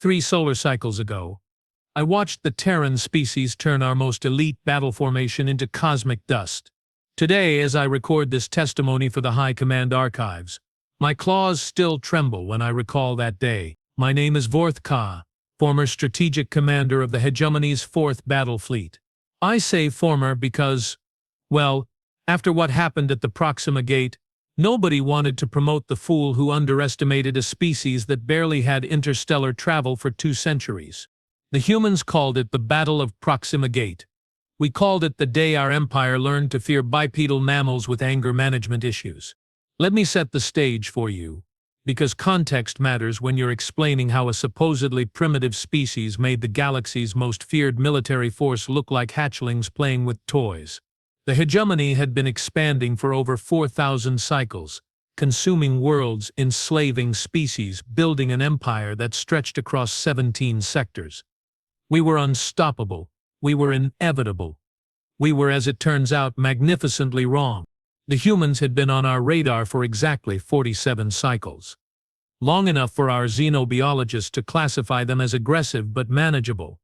3 solar cycles ago, I watched the Terran species turn our most elite battle formation into cosmic dust. Today, as I record this testimony for the High Command archives, my claws still tremble when I recall that day. My name is Vorth Ka, former strategic commander of the Hegemony's 4th Battle Fleet. I say former because, well, after what happened at the Proxima Gate, nobody wanted to promote the fool who underestimated a species that barely had interstellar travel for 2 centuries. The humans called it the Battle of Proxima Gate. We called it the day our empire learned to fear bipedal mammals with anger management issues. Let me set the stage for you, because context matters when you're explaining how a supposedly primitive species made the galaxy's most feared military force look like hatchlings playing with toys. The hegemony had been expanding for over 4,000 cycles, consuming worlds, enslaving species, building an empire that stretched across 17 sectors. We were unstoppable. We were inevitable. We were, as it turns out, magnificently wrong. The humans had been on our radar for exactly 47 cycles. Long enough for our xenobiologists to classify them as aggressive but manageable,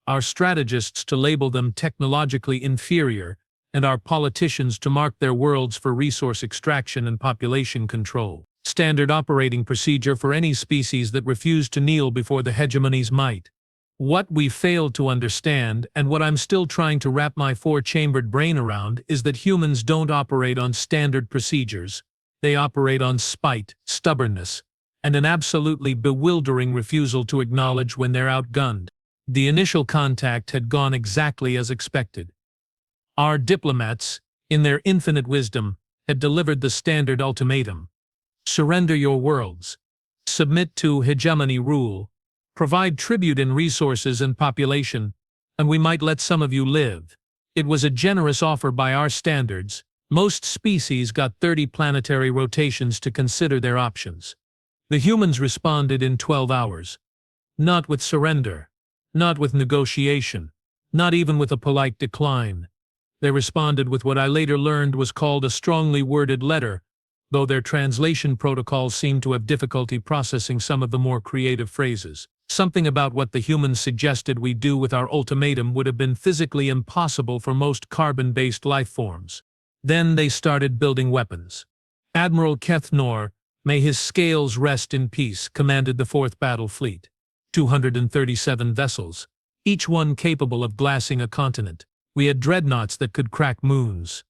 our strategists to label them technologically inferior, and our politicians to mark their worlds for resource extraction and population control. Standard operating procedure for any species that refused to kneel before the hegemony's might. What we failed to understand, and what I'm still trying to wrap my 4-chambered brain around, is that humans don't operate on standard procedures. They operate on spite, stubbornness, and an absolutely bewildering refusal to acknowledge when they're outgunned. The initial contact had gone exactly as expected. Our diplomats, in their infinite wisdom, had delivered the standard ultimatum. Surrender your worlds. Submit to hegemony rule. Provide tribute in resources and population, and we might let some of you live. It was a generous offer by our standards. Most species got 30 planetary rotations to consider their options. The humans responded in 12 hours. Not with surrender. Not with negotiation. Not even with a polite decline. They responded with what I later learned was called a strongly worded letter, though their translation protocols seemed to have difficulty processing some of the more creative phrases. Something about what the humans suggested we do with our ultimatum would have been physically impossible for most carbon-based life forms. Then they started building weapons. Admiral Keth Nor, may his scales rest in peace, commanded the 4th Battle Fleet. 237 vessels, each one capable of glassing a continent. We had dreadnoughts that could crack moons,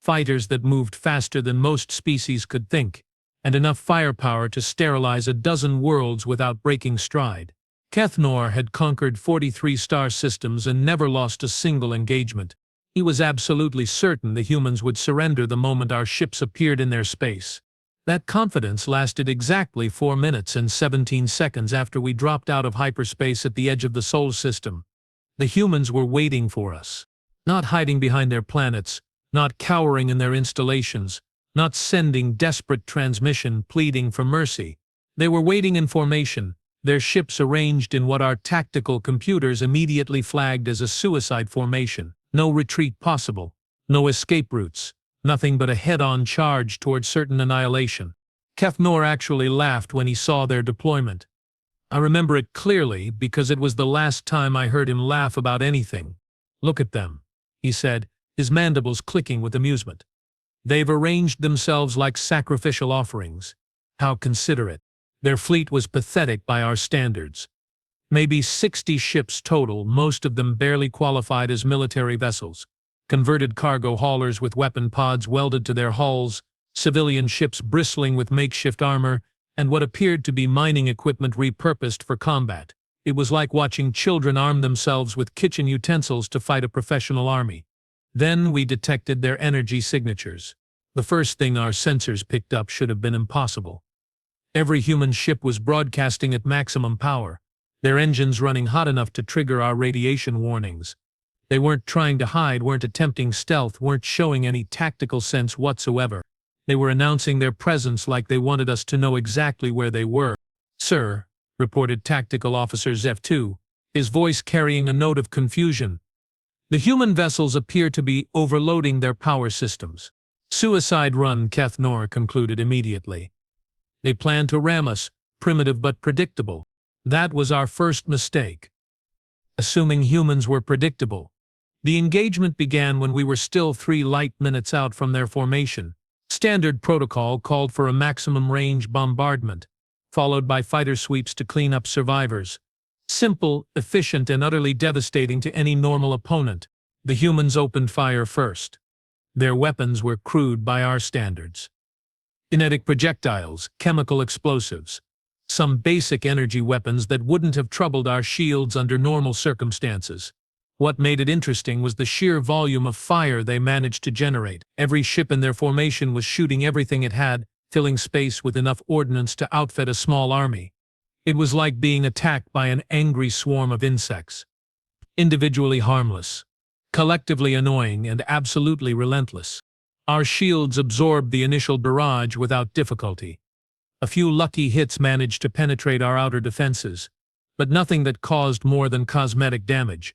fighters that moved faster than most species could think, and enough firepower to sterilize a dozen worlds without breaking stride. Keth Nor had conquered 43 star systems and never lost a single engagement. He was absolutely certain the humans would surrender the moment our ships appeared in their space. That confidence lasted exactly 4 minutes and 17 seconds after we dropped out of hyperspace at the edge of the Sol system. The humans were waiting for us. Not hiding behind their planets, not cowering in their installations, not sending desperate transmission pleading for mercy. They were waiting in formation, their ships arranged in what our tactical computers immediately flagged as a suicide formation. No retreat possible, no escape routes, nothing but a head-on charge toward certain annihilation. Keth Nor actually laughed when he saw their deployment. I remember it clearly because it was the last time I heard him laugh about anything. Look at them, he said, his mandibles clicking with amusement. They've arranged themselves like sacrificial offerings. How considerate. Their fleet was pathetic by our standards. Maybe 60 ships total, most of them barely qualified as military vessels. Converted cargo haulers with weapon pods welded to their hulls, civilian ships bristling with makeshift armor, and what appeared to be mining equipment repurposed for combat. It was like watching children arm themselves with kitchen utensils to fight a professional army. Then we detected their energy signatures. The first thing our sensors picked up should have been impossible. Every human ship was broadcasting at maximum power, their engines running hot enough to trigger our radiation warnings. They weren't trying to hide, weren't attempting stealth, weren't showing any tactical sense whatsoever. They were announcing their presence like they wanted us to know exactly where they were. "Sir," reported Tactical Officer Zef2, his voice carrying a note of confusion. "The human vessels appear to be overloading their power systems." "Suicide run," Keth Nor concluded immediately. "They plan to ram us, primitive but predictable. That was our first mistake. Assuming humans were predictable, the engagement began when we were still 3 light minutes out from their formation. Standard protocol called for a maximum range bombardment, followed by fighter sweeps to clean up survivors. Simple, efficient, and utterly devastating to any normal opponent. The humans opened fire first. Their weapons were crude by our standards. Kinetic projectiles, chemical explosives, some basic energy weapons that wouldn't have troubled our shields under normal circumstances. What made it interesting was the sheer volume of fire they managed to generate. Every ship in their formation was shooting everything it had, filling space with enough ordnance to outfit a small army. It was like being attacked by an angry swarm of insects. Individually harmless, collectively annoying, and absolutely relentless. Our shields absorbed the initial barrage without difficulty. A few lucky hits managed to penetrate our outer defenses, but nothing that caused more than cosmetic damage.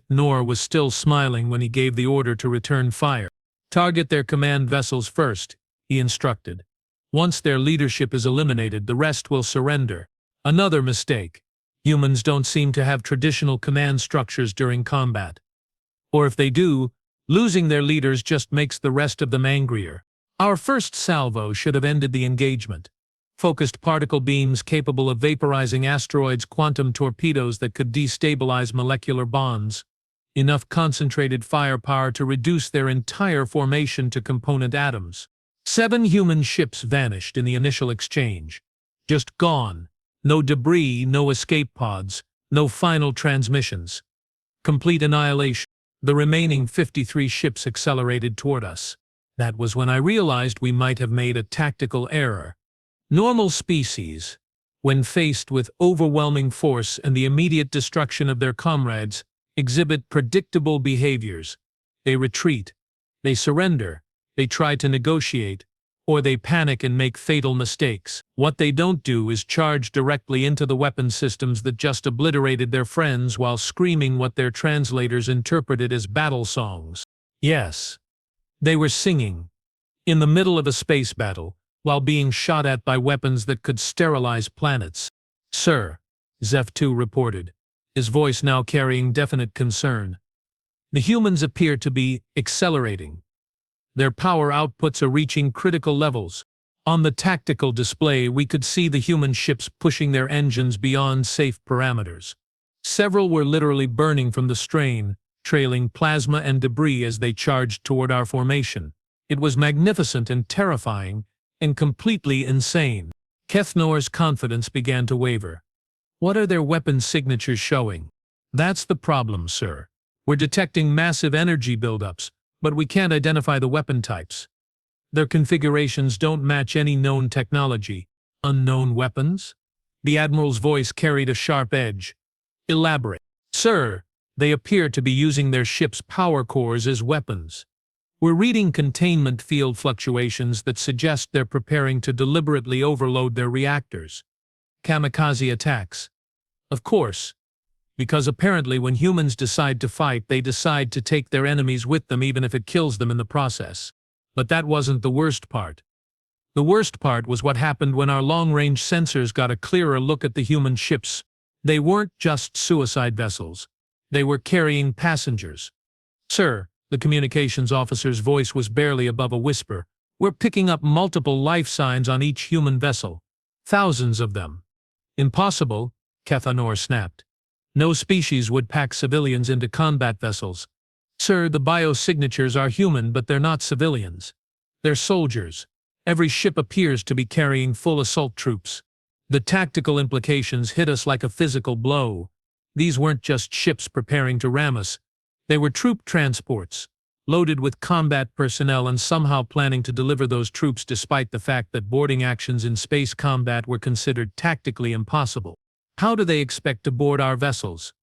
Nor was still smiling when he gave the order to return fire. Target their command vessels first, he instructed. Once their leadership is eliminated, the rest will surrender. Another mistake. Humans don't seem to have traditional command structures during combat. Or if they do, losing their leaders just makes the rest of them angrier. Our first salvo should have ended the engagement. Focused particle beams capable of vaporizing asteroids, quantum torpedoes that could destabilize molecular bonds. Enough concentrated firepower to reduce their entire formation to component atoms. 7 human ships vanished in the initial exchange. Just gone. No debris, no escape pods, no final transmissions. Complete annihilation. The remaining 53 ships accelerated toward us. That was when I realized we might have made a tactical error. Normal species, when faced with overwhelming force and the immediate destruction of their comrades, exhibit predictable behaviors. They retreat, they surrender, they try to negotiate, or they panic and make fatal mistakes. What they don't do is charge directly into the weapon systems that just obliterated their friends while screaming what their translators interpreted as battle songs. Yes, they were singing, in the middle of a space battle, while being shot at by weapons that could sterilize planets. Sir, Zeph-2 reported, his voice now carrying definite concern. The humans appear to be accelerating. Their power outputs are reaching critical levels. On the tactical display, we could see the human ships pushing their engines beyond safe parameters. Several were literally burning from the strain, trailing plasma and debris as they charged toward our formation. It was magnificent and terrifying, and completely insane. Kethnor's confidence began to waver. What are their weapon signatures showing? That's the problem, sir. We're detecting massive energy buildups, but we can't identify the weapon types. Their configurations don't match any known technology. Unknown weapons? The Admiral's voice carried a sharp edge. Elaborate. Sir, they appear to be using their ship's power cores as weapons. We're reading containment field fluctuations that suggest they're preparing to deliberately overload their reactors. Kamikaze attacks. Of course, because apparently when humans decide to fight, they decide to take their enemies with them even if it kills them in the process. But that wasn't the worst part. The worst part was what happened when our long-range sensors got a clearer look at the human ships. They weren't just suicide vessels. They were carrying passengers. Sir, the communications officer's voice was barely above a whisper. We're picking up multiple life signs on each human vessel. Thousands of them. Impossible, Kethanor snapped. No species would pack civilians into combat vessels. Sir, the biosignatures are human, but they're not civilians. They're soldiers. Every ship appears to be carrying full assault troops. The tactical implications hit us like a physical blow. These weren't just ships preparing to ram us. They were troop transports, loaded with combat personnel and somehow planning to deliver those troops despite the fact that boarding actions in space combat were considered tactically impossible. How do they expect to board our vessels?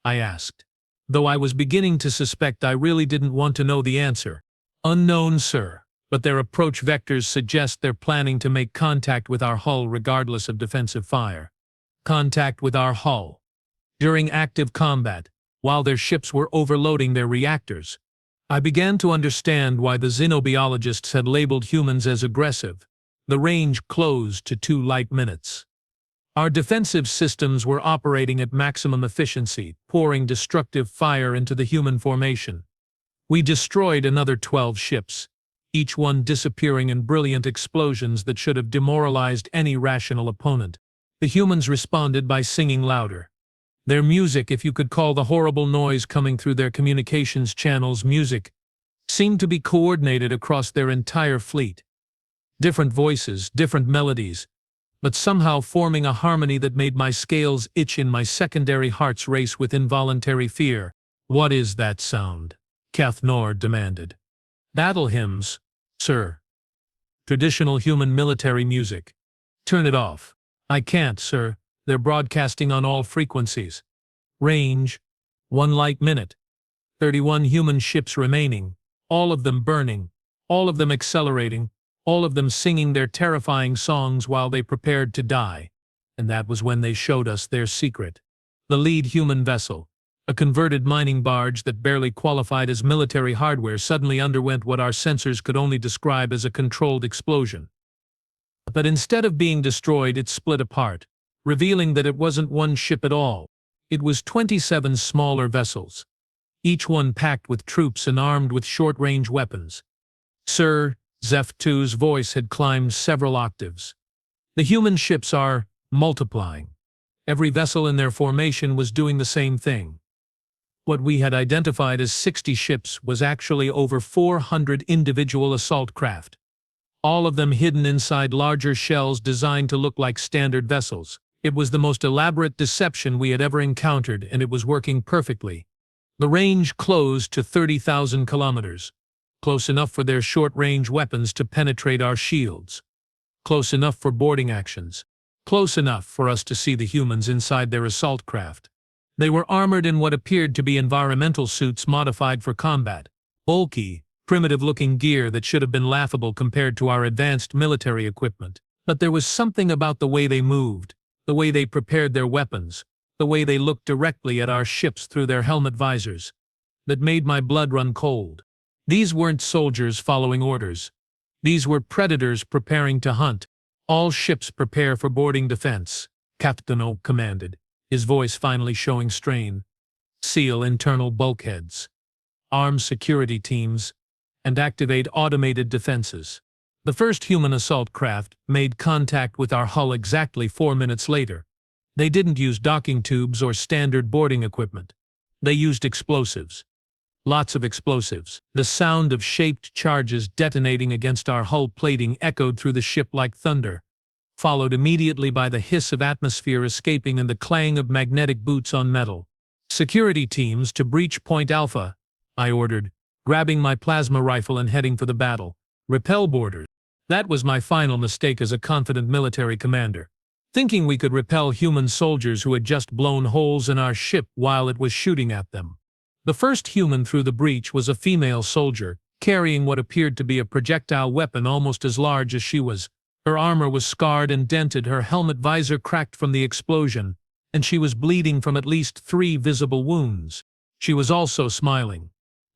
I asked, though I was beginning to suspect I really didn't want to know the answer. Unknown, sir, but their approach vectors suggest they're planning to make contact with our hull regardless of defensive fire. Contact with our hull. During active combat, while their ships were overloading their reactors. I began to understand why the xenobiologists had labeled humans as aggressive. The range closed to 2 light minutes. Our defensive systems were operating at maximum efficiency, pouring destructive fire into the human formation. We destroyed another 12 ships, each one disappearing in brilliant explosions that should have demoralized any rational opponent. The humans responded by singing louder. Their music, if you could call the horrible noise coming through their communications channels music, seemed to be coordinated across their entire fleet. Different voices, different melodies, but somehow forming a harmony that made my scales itch in my secondary hearts race with involuntary fear. "What is that sound?" Kath Nord demanded. "Battle hymns, sir. Traditional human military music. Turn it off." "I can't, sir. They're broadcasting on all frequencies. Range, 1 light minute. 31 human ships remaining, all of them burning, all of them accelerating, all of them singing their terrifying songs while they prepared to die." And that was when they showed us their secret. The lead human vessel, a converted mining barge that barely qualified as military hardware, suddenly underwent what our sensors could only describe as a controlled explosion. But instead of being destroyed, it split apart, revealing that it wasn't one ship at all. It was 27 smaller vessels, each one packed with troops and armed with short-range weapons. Sir Zeph-2's voice had climbed several octaves. "The human ships are multiplying. Every vessel in their formation was doing the same thing. What we had identified as 60 ships was actually over 400 individual assault craft, all of them hidden inside larger shells designed to look like standard vessels. It was the most elaborate deception we had ever encountered, and it was working perfectly. The range closed to 30,000 kilometers, close enough for their short-range weapons to penetrate our shields, close enough for boarding actions, close enough for us to see the humans inside their assault craft. They were armored in what appeared to be environmental suits modified for combat, bulky, primitive-looking gear that should have been laughable compared to our advanced military equipment. But there was something about the way they moved, the way they prepared their weapons, the way they looked directly at our ships through their helmet visors, that made my blood run cold. These weren't soldiers following orders. These were predators preparing to hunt. "All ships prepare for boarding defense," Captain O commanded, his voice finally showing strain. "Seal internal bulkheads, arm security teams, and activate automated defenses." The first human assault craft made contact with our hull exactly 4 minutes later. They didn't use docking tubes or standard boarding equipment. They used explosives. Lots of explosives. The sound of shaped charges detonating against our hull plating echoed through the ship like thunder, followed immediately by the hiss of atmosphere escaping and the clang of magnetic boots on metal. "Security teams to breach Point Alpha," I ordered, grabbing my plasma rifle and heading for the battle. "Repel boarders." That was my final mistake as a confident military commander, thinking we could repel human soldiers who had just blown holes in our ship while it was shooting at them. The first human through the breach was a female soldier, carrying what appeared to be a projectile weapon almost as large as she was. Her armor was scarred and dented, her helmet visor cracked from the explosion, and she was bleeding from at least 3 visible wounds. She was also smiling.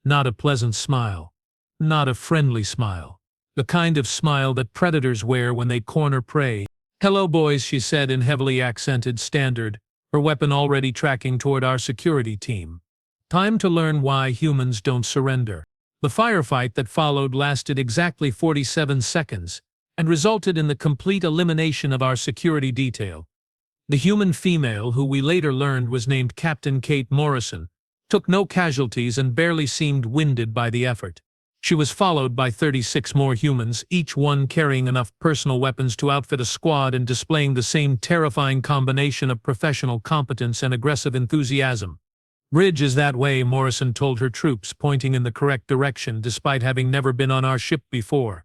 Not a pleasant smile. Not a friendly smile. The kind of smile that predators wear when they corner prey. "Hello, boys," she said in heavily accented standard, her weapon already tracking toward our security team. "Time to learn why humans don't surrender." The firefight that followed lasted exactly 47 seconds and resulted in the complete elimination of our security detail. The human female, who we later learned was named Captain Kate Morrison, took no casualties and barely seemed winded by the effort. She was followed by 36 more humans, each one carrying enough personal weapons to outfit a squad and displaying the same terrifying combination of professional competence and aggressive enthusiasm. "Bridge is that way," Morrison told her troops, pointing in the correct direction despite having never been on our ship before.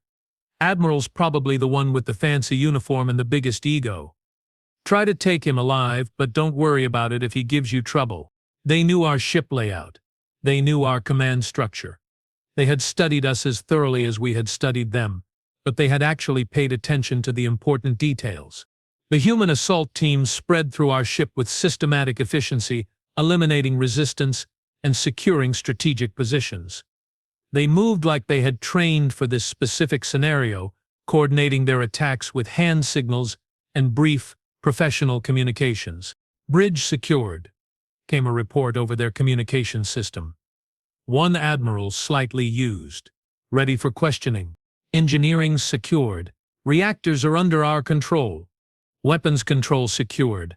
"Admiral's probably the one with the fancy uniform and the biggest ego. Try to take him alive, but don't worry about it if he gives you trouble." They knew our ship layout. They knew our command structure. They had studied us as thoroughly as we had studied them, but they had actually paid attention to the important details. The human assault teams spread through our ship with systematic efficiency, eliminating resistance and securing strategic positions. They moved like they had trained for this specific scenario, coordinating their attacks with hand signals and brief, Professional communications. Bridge secured, came a report over their communication system. One admiral slightly used. Ready for questioning. Engineering secured. Reactors are under our control. Weapons control secured.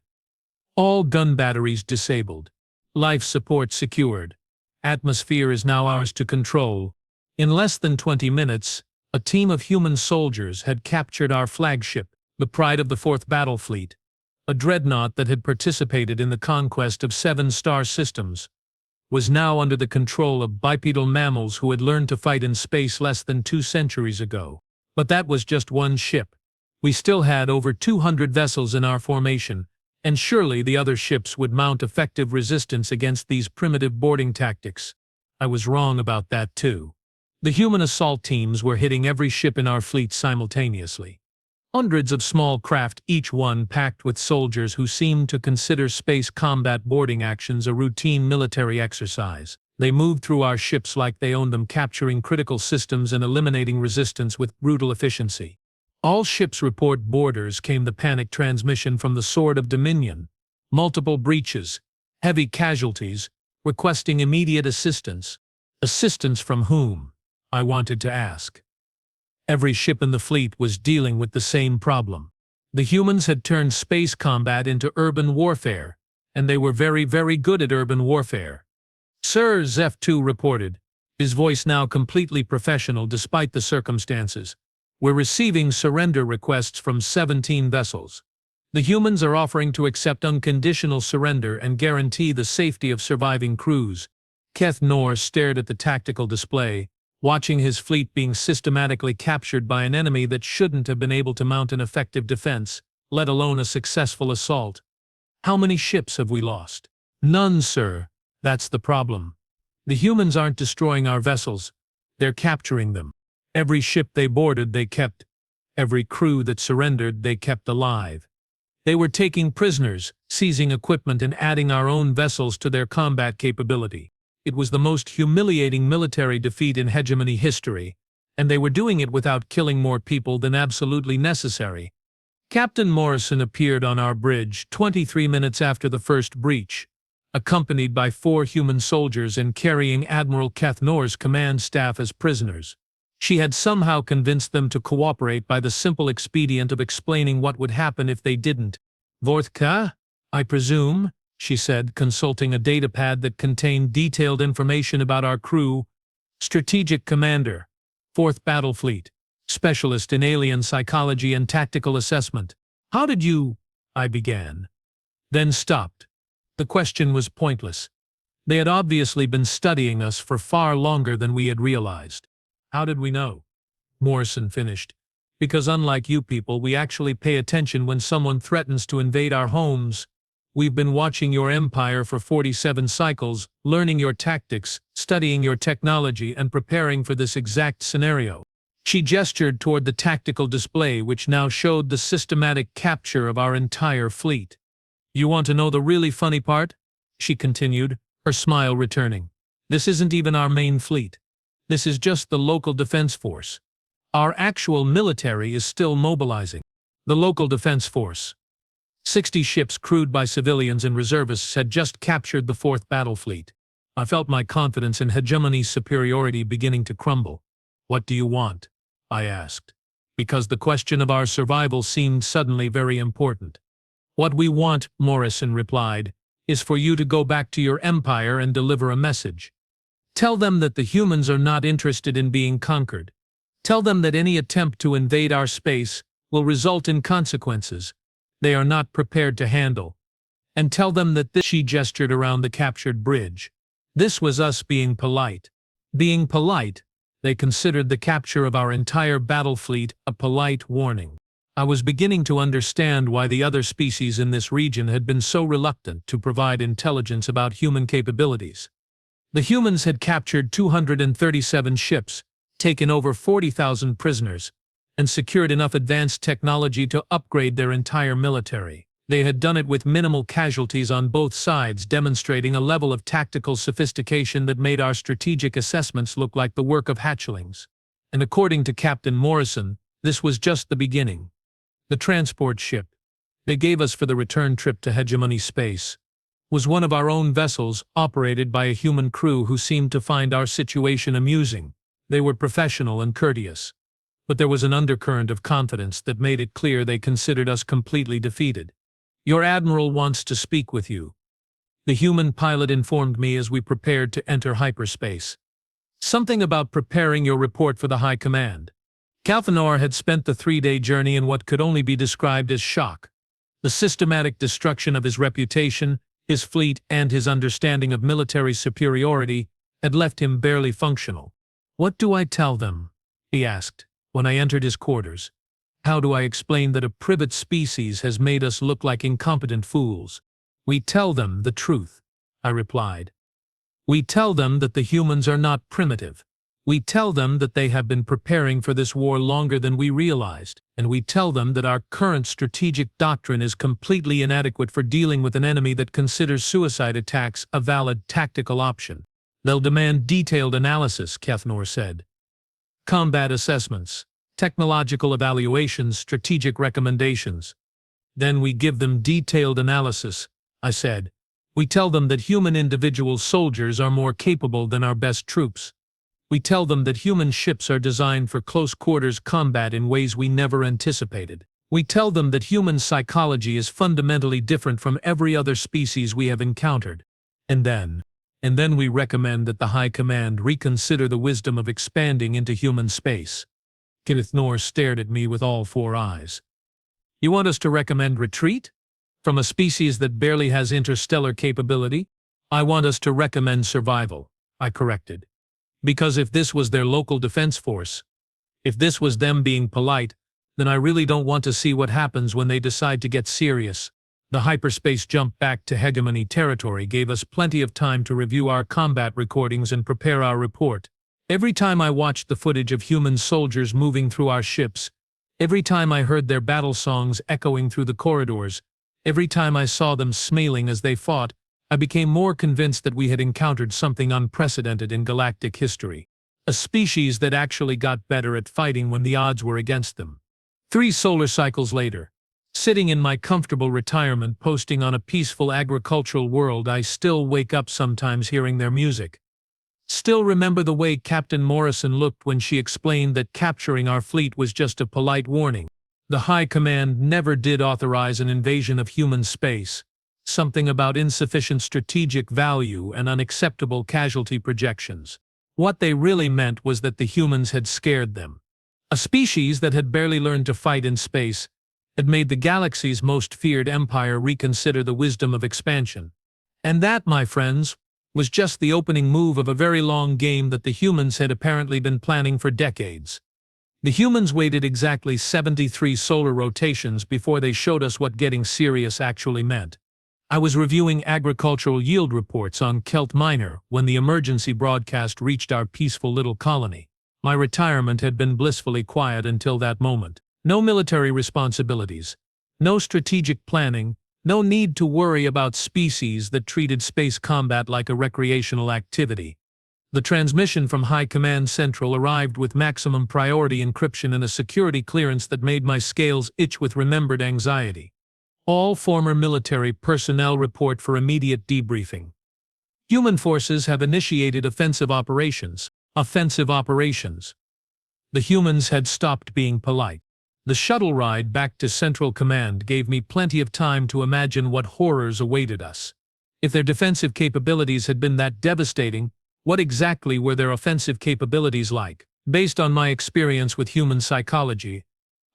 All gun batteries disabled. Life support secured. Atmosphere is now ours to control. In less than 20 minutes, a team of human soldiers had captured our flagship, the pride of the 4th Battle Fleet, a dreadnought that had participated in the conquest of 7 star systems, was now under the control of bipedal mammals who had learned to fight in space less than 2 centuries ago. But that was just one ship. We still had over 200 vessels in our formation, and surely the other ships would mount effective resistance against these primitive boarding tactics. I was wrong about that too. The human assault teams were hitting every ship in our fleet simultaneously. Hundreds of small craft, each one packed with soldiers who seemed to consider space combat boarding actions a routine military exercise. They moved through our ships like they owned them, capturing critical systems and eliminating resistance with brutal efficiency. All ships report boarders, came the panic transmission from the Sword of Dominion. Multiple breaches, heavy casualties, requesting immediate assistance. Assistance from whom? I wanted to ask. Every ship in the fleet was dealing with the same problem. The humans had turned space combat into urban warfare, and they were very, very good at urban warfare. Sir, Zeph-2 reported, his voice now completely professional despite the circumstances. We're receiving surrender requests from 17 vessels. The humans are offering to accept unconditional surrender and guarantee the safety of surviving crews. Keth Nor stared at the tactical display, watching his fleet being systematically captured by an enemy that shouldn't have been able to mount an effective defense, let alone a successful assault. How many ships have we lost? None, sir. That's the problem. The humans aren't destroying our vessels. They're capturing them. Every ship they boarded, they kept. Every crew that surrendered, they kept alive. They were taking prisoners, seizing equipment, and adding our own vessels to their combat capability. It was the most humiliating military defeat in hegemony history, and they were doing it without killing more people than absolutely necessary. Captain Morrison appeared on our bridge 23 minutes after the first breach, accompanied by 4 human soldiers and carrying Admiral Keth Nor's command staff as prisoners. She had somehow convinced them to cooperate by the simple expedient of explaining what would happen if they didn't. Vortka, I presume, she said, consulting a datapad that contained detailed information about our crew. Strategic Commander, 4th Battle Fleet, Specialist in Alien Psychology and Tactical Assessment. How did you… I began. Then stopped. The question was pointless. They had obviously been studying us for far longer than we had realized. How did we know? Morrison finished. Because unlike you people, we actually pay attention when someone threatens to invade our homes. We've been watching your empire for 47 cycles, learning your tactics, studying your technology, and preparing for this exact scenario. She gestured toward the tactical display, which now showed the systematic capture of our entire fleet. You want to know the really funny part? She continued, her smile returning. This isn't even our main fleet. This is just the local defense force. Our actual military is still mobilizing. The local defense force. 60 ships crewed by civilians and reservists had just captured the 4th Battle Fleet. I felt my confidence in hegemony's superiority beginning to crumble. What do you want? I asked, because the question of our survival seemed suddenly very important. What we want, Morrison replied, is for you to go back to your empire and deliver a message. Tell them that the humans are not interested in being conquered. Tell them that any attempt to invade our space will result in consequences they are not prepared to handle. And tell them that this… She gestured around the captured bridge. This was us being polite. Being polite, they considered the capture of our entire battle fleet a polite warning. I was beginning to understand why the other species in this region had been so reluctant to provide intelligence about human capabilities. The humans had captured 237 ships, taken over 40,000 prisoners, and secured enough advanced technology to upgrade their entire military. They had done it with minimal casualties on both sides, demonstrating a level of tactical sophistication that made our strategic assessments look like the work of hatchlings. And according to Captain Morrison, this was just the beginning. The transport ship, they gave us for the return trip to Hegemony Space was one of our own vessels operated by a human crew who seemed to find our situation amusing. They were professional and courteous, but there was an undercurrent of confidence that made it clear they considered us completely defeated. "Your admiral wants to speak with you," the human pilot informed me as we prepared to enter hyperspace. "Something about preparing your report for the High Command." Kalfanor had spent the 3-day journey in what could only be described as shock. The systematic destruction of his reputation, his fleet, and his understanding of military superiority had left him barely functional. "What do I tell them?" he asked, when I entered his quarters. "How do I explain that a privet species has made us look like incompetent fools?" "We tell them the truth," I replied. "We tell them that the humans are not primitive. We tell them that they have been preparing for this war longer than we realized, and we tell them that our current strategic doctrine is completely inadequate for dealing with an enemy that considers suicide attacks a valid tactical option." "They'll demand detailed analysis," Kalfanor said. "Combat assessments, technological evaluations, strategic recommendations." "Then we give them detailed analysis," I said. "We tell them that human individual soldiers are more capable than our best troops. We tell them that human ships are designed for close-quarters combat in ways we never anticipated. We tell them that human psychology is fundamentally different from every other species we have encountered. And then we recommend that the High Command reconsider the wisdom of expanding into human space." Kalfanor stared at me with all 4 eyes. "You want us to recommend retreat? From a species that barely has interstellar capability?" "I want us to recommend survival," I corrected. "Because if this was their local defense force, if this was them being polite, then I really don't want to see what happens when they decide to get serious." The hyperspace jump back to Hegemony territory gave us plenty of time to review our combat recordings and prepare our report. Every time I watched the footage of human soldiers moving through our ships, every time I heard their battle songs echoing through the corridors, every time I saw them smiling as they fought, I became more convinced that we had encountered something unprecedented in galactic history. A species that actually got better at fighting when the odds were against them. 3 solar cycles later, sitting in my comfortable retirement posting on a peaceful agricultural world, I still wake up sometimes hearing their music. Still remember the way Captain Morrison looked when she explained that capturing our fleet was just a polite warning. The High Command never did authorize an invasion of human space. Something about insufficient strategic value and unacceptable casualty projections. What they really meant was that the humans had scared them. A species that had barely learned to fight in space had made the galaxy's most feared empire reconsider the wisdom of expansion. And that, my friends, was just the opening move of a very long game that the humans had apparently been planning for decades. The humans waited exactly 73 solar rotations before they showed us what getting serious actually meant. I was reviewing agricultural yield reports on Kelt Minor when the emergency broadcast reached our peaceful little colony. My retirement had been blissfully quiet until that moment. No military responsibilities, no strategic planning, no need to worry about species that treated space combat like a recreational activity. The transmission from High Command Central arrived with maximum priority encryption and a security clearance that made my scales itch with remembered anxiety. All former military personnel report for immediate debriefing. Human forces have initiated offensive operations. The humans had stopped being polite. The shuttle ride back to Central Command gave me plenty of time to imagine what horrors awaited us. If their defensive capabilities had been that devastating, what exactly were their offensive capabilities like? Based on my experience with human psychology,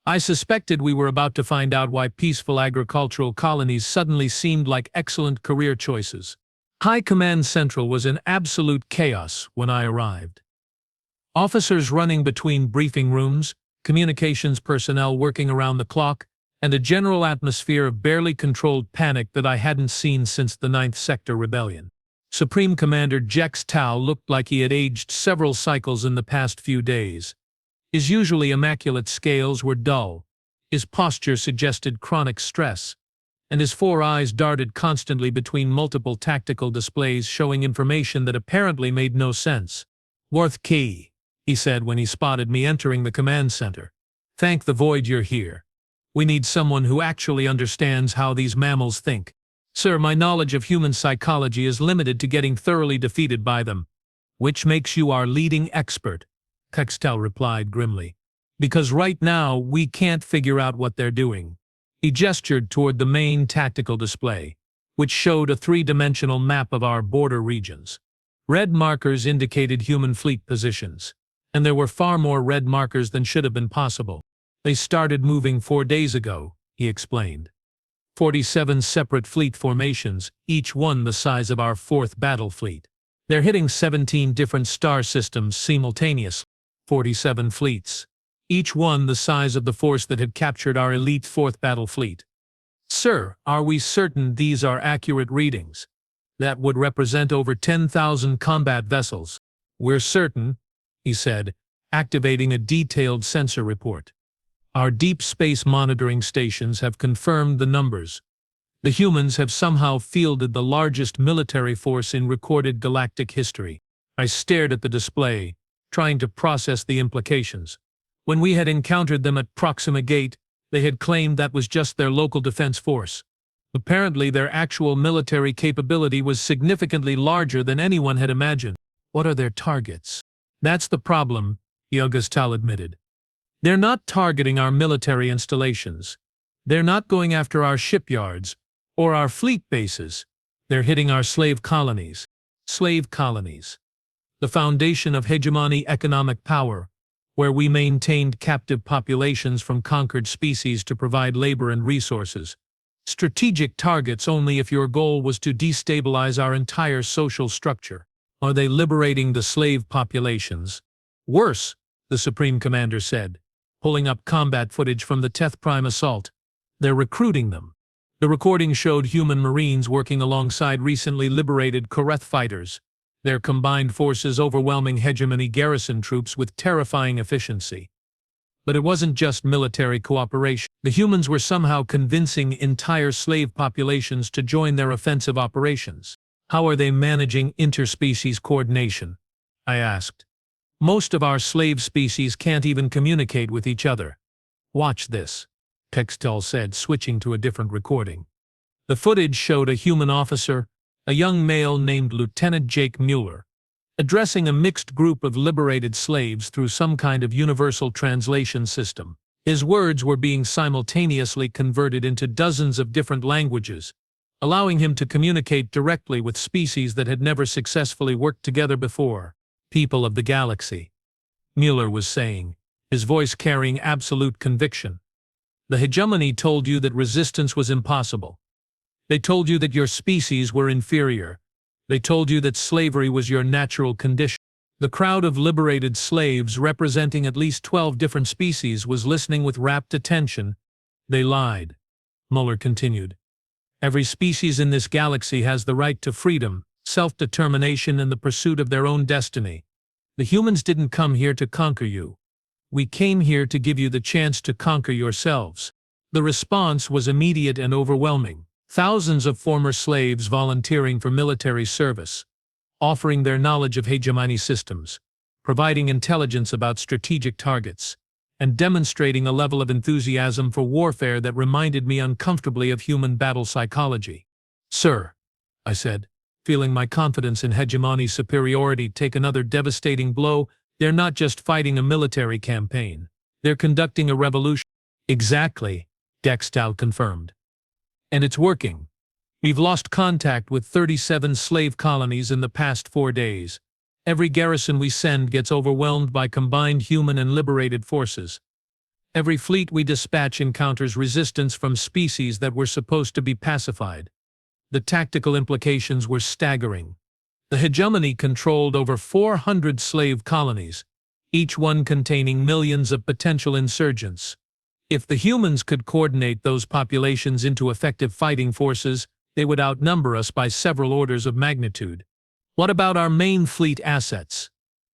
I suspected we were about to find out why peaceful agricultural colonies suddenly seemed like excellent career choices. High Command Central was in absolute chaos when I arrived. Officers running between briefing rooms, communications personnel working around the clock, and a general atmosphere of barely controlled panic that I hadn't seen since the 9th Sector Rebellion. Supreme Commander Jex Tau looked like he had aged several cycles in the past few days. His usually immaculate scales were dull, his posture suggested chronic stress, and his 4 eyes darted constantly between multiple tactical displays showing information that apparently made no sense. "Worth Key," he said when he spotted me entering the command center. "Thank the void you're here. We need someone who actually understands how these mammals think. Sir, my knowledge of human psychology is limited to getting thoroughly defeated by them. Which makes you our leading expert, Kextel replied grimly. Because right now, we can't figure out what they're doing. He gestured toward the main tactical display, which showed a three-dimensional map of our border regions. Red markers indicated human fleet positions, and there were far more red markers than should have been possible. They started moving 4 days ago, he explained. 47 separate fleet formations, each one the size of our 4th battle fleet. They're hitting 17 different star systems simultaneously. 47 fleets, each one the size of the force that had captured our elite 4th battle fleet. Sir, are we certain these are accurate readings? That would represent over 10,000 combat vessels. We're certain, he said, activating a detailed sensor report. Our deep space monitoring stations have confirmed the numbers. The humans have somehow fielded the largest military force in recorded galactic history. I stared at the display, trying to process the implications. When we had encountered them at Proxima Gate, they had claimed that was just their local defense force. Apparently, their actual military capability was significantly larger than anyone had imagined. What are their targets? That's the problem, Augustal admitted. They're not targeting our military installations. They're not going after our shipyards or our fleet bases. They're hitting our slave colonies. Slave colonies. The foundation of hegemony economic power, where we maintained captive populations from conquered species to provide labor and resources. Strategic targets only if your goal was to destabilize our entire social structure. Are they liberating the slave populations? Worse, the Supreme Commander said, pulling up combat footage from the Teth Prime assault. They're recruiting them. The recording showed human Marines working alongside recently liberated Koreth fighters, their combined forces overwhelming hegemony garrison troops with terrifying efficiency. But it wasn't just military cooperation. The humans were somehow convincing entire slave populations to join their offensive operations. How are they managing interspecies coordination? I asked. Most of our slave species can't even communicate with each other. Watch this, Kextel said, switching to a different recording. The footage showed a human officer, a young male named Lieutenant Jake Mueller, addressing a mixed group of liberated slaves through some kind of universal translation system. His words were being simultaneously converted into dozens of different languages, allowing him to communicate directly with species that had never successfully worked together before. People of the galaxy, Mueller was saying, his voice carrying absolute conviction. The hegemony told you that resistance was impossible. They told you that your species were inferior. They told you that slavery was your natural condition. The crowd of liberated slaves representing at least 12 different species was listening with rapt attention. They lied, Mueller continued. Every species in this galaxy has the right to freedom, self-determination, and the pursuit of their own destiny. The humans didn't come here to conquer you. We came here to give you the chance to conquer yourselves. The response was immediate and overwhelming. Thousands of former slaves volunteering for military service, offering their knowledge of hegemony systems, providing intelligence about strategic targets, and demonstrating a level of enthusiasm for warfare that reminded me uncomfortably of human battle psychology. Sir, I said, feeling my confidence in hegemony's superiority take another devastating blow, they're not just fighting a military campaign. They're conducting a revolution. Exactly, Dextal confirmed. And it's working. We've lost contact with 37 slave colonies in the past 4 days. Every garrison we send gets overwhelmed by combined human and liberated forces. Every fleet we dispatch encounters resistance from species that were supposed to be pacified. The tactical implications were staggering. The hegemony controlled over 400 slave colonies, each one containing millions of potential insurgents. If the humans could coordinate those populations into effective fighting forces, they would outnumber us by several orders of magnitude. What about our main fleet assets?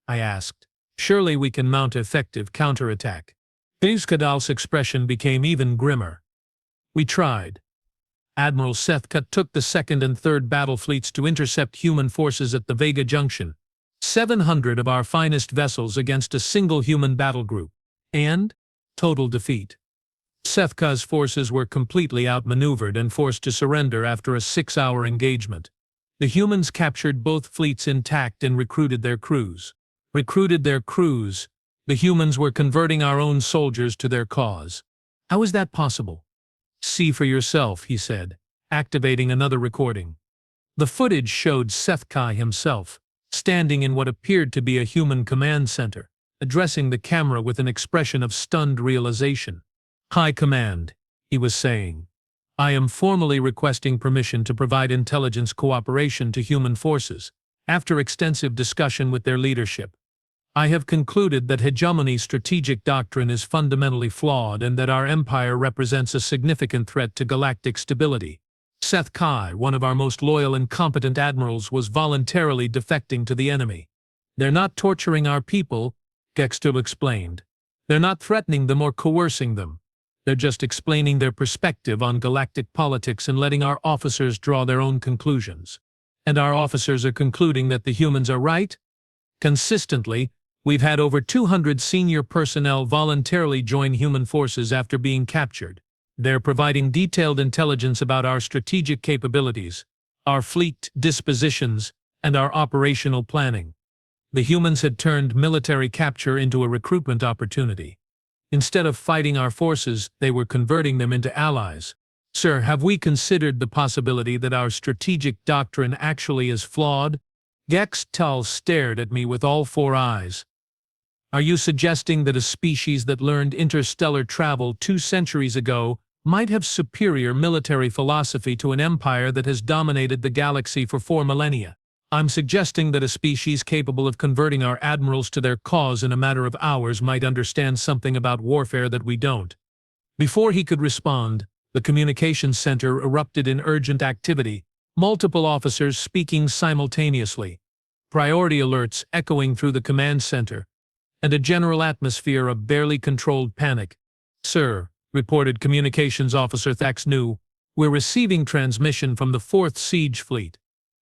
I asked. Surely we can mount effective counterattack. Kadal's expression became even grimmer. We tried. Admiral Sethka took the 2nd and 3rd battle fleets to intercept human forces at the Vega Junction. 700 of our finest vessels against a single human battle group. And? Total defeat. Sethka's forces were completely outmaneuvered and forced to surrender after a 6-hour engagement. The humans captured both fleets intact and recruited their crews. The humans were converting our own soldiers to their cause. How is that possible? See for yourself, he said, activating another recording. The footage showed Sethka himself, standing in what appeared to be a human command center, addressing the camera with an expression of stunned realization. High Command, he was saying. I am formally requesting permission to provide intelligence cooperation to human forces. After extensive discussion with their leadership, I have concluded that hegemony's strategic doctrine is fundamentally flawed and that our empire represents a significant threat to galactic stability. Seth Kai, one of our most loyal and competent admirals, was voluntarily defecting to the enemy. They're not torturing our people, Gextul explained. They're not threatening them or coercing them. They're just explaining their perspective on galactic politics and letting our officers draw their own conclusions. And our officers are concluding that the humans are right? Consistently, we've had over 200 senior personnel voluntarily join human forces after being captured. They're providing detailed intelligence about our strategic capabilities, our fleet dispositions, and our operational planning. The humans had turned military capture into a recruitment opportunity. Instead of fighting our forces, they were converting them into allies. Sir, have we considered the possibility that our strategic doctrine actually is flawed? Gextul stared at me with all four eyes. Are you suggesting that a species that learned interstellar travel 2 centuries ago might have superior military philosophy to an empire that has dominated the galaxy for 4 millennia? I'm suggesting that a species capable of converting our admirals to their cause in a matter of hours might understand something about warfare that we don't. Before he could respond, the communications center erupted in urgent activity, multiple officers speaking simultaneously, priority alerts echoing through the command center, and a general atmosphere of barely controlled panic. Sir, reported Communications Officer Thax Nu, we're receiving transmission from the 4th Siege Fleet.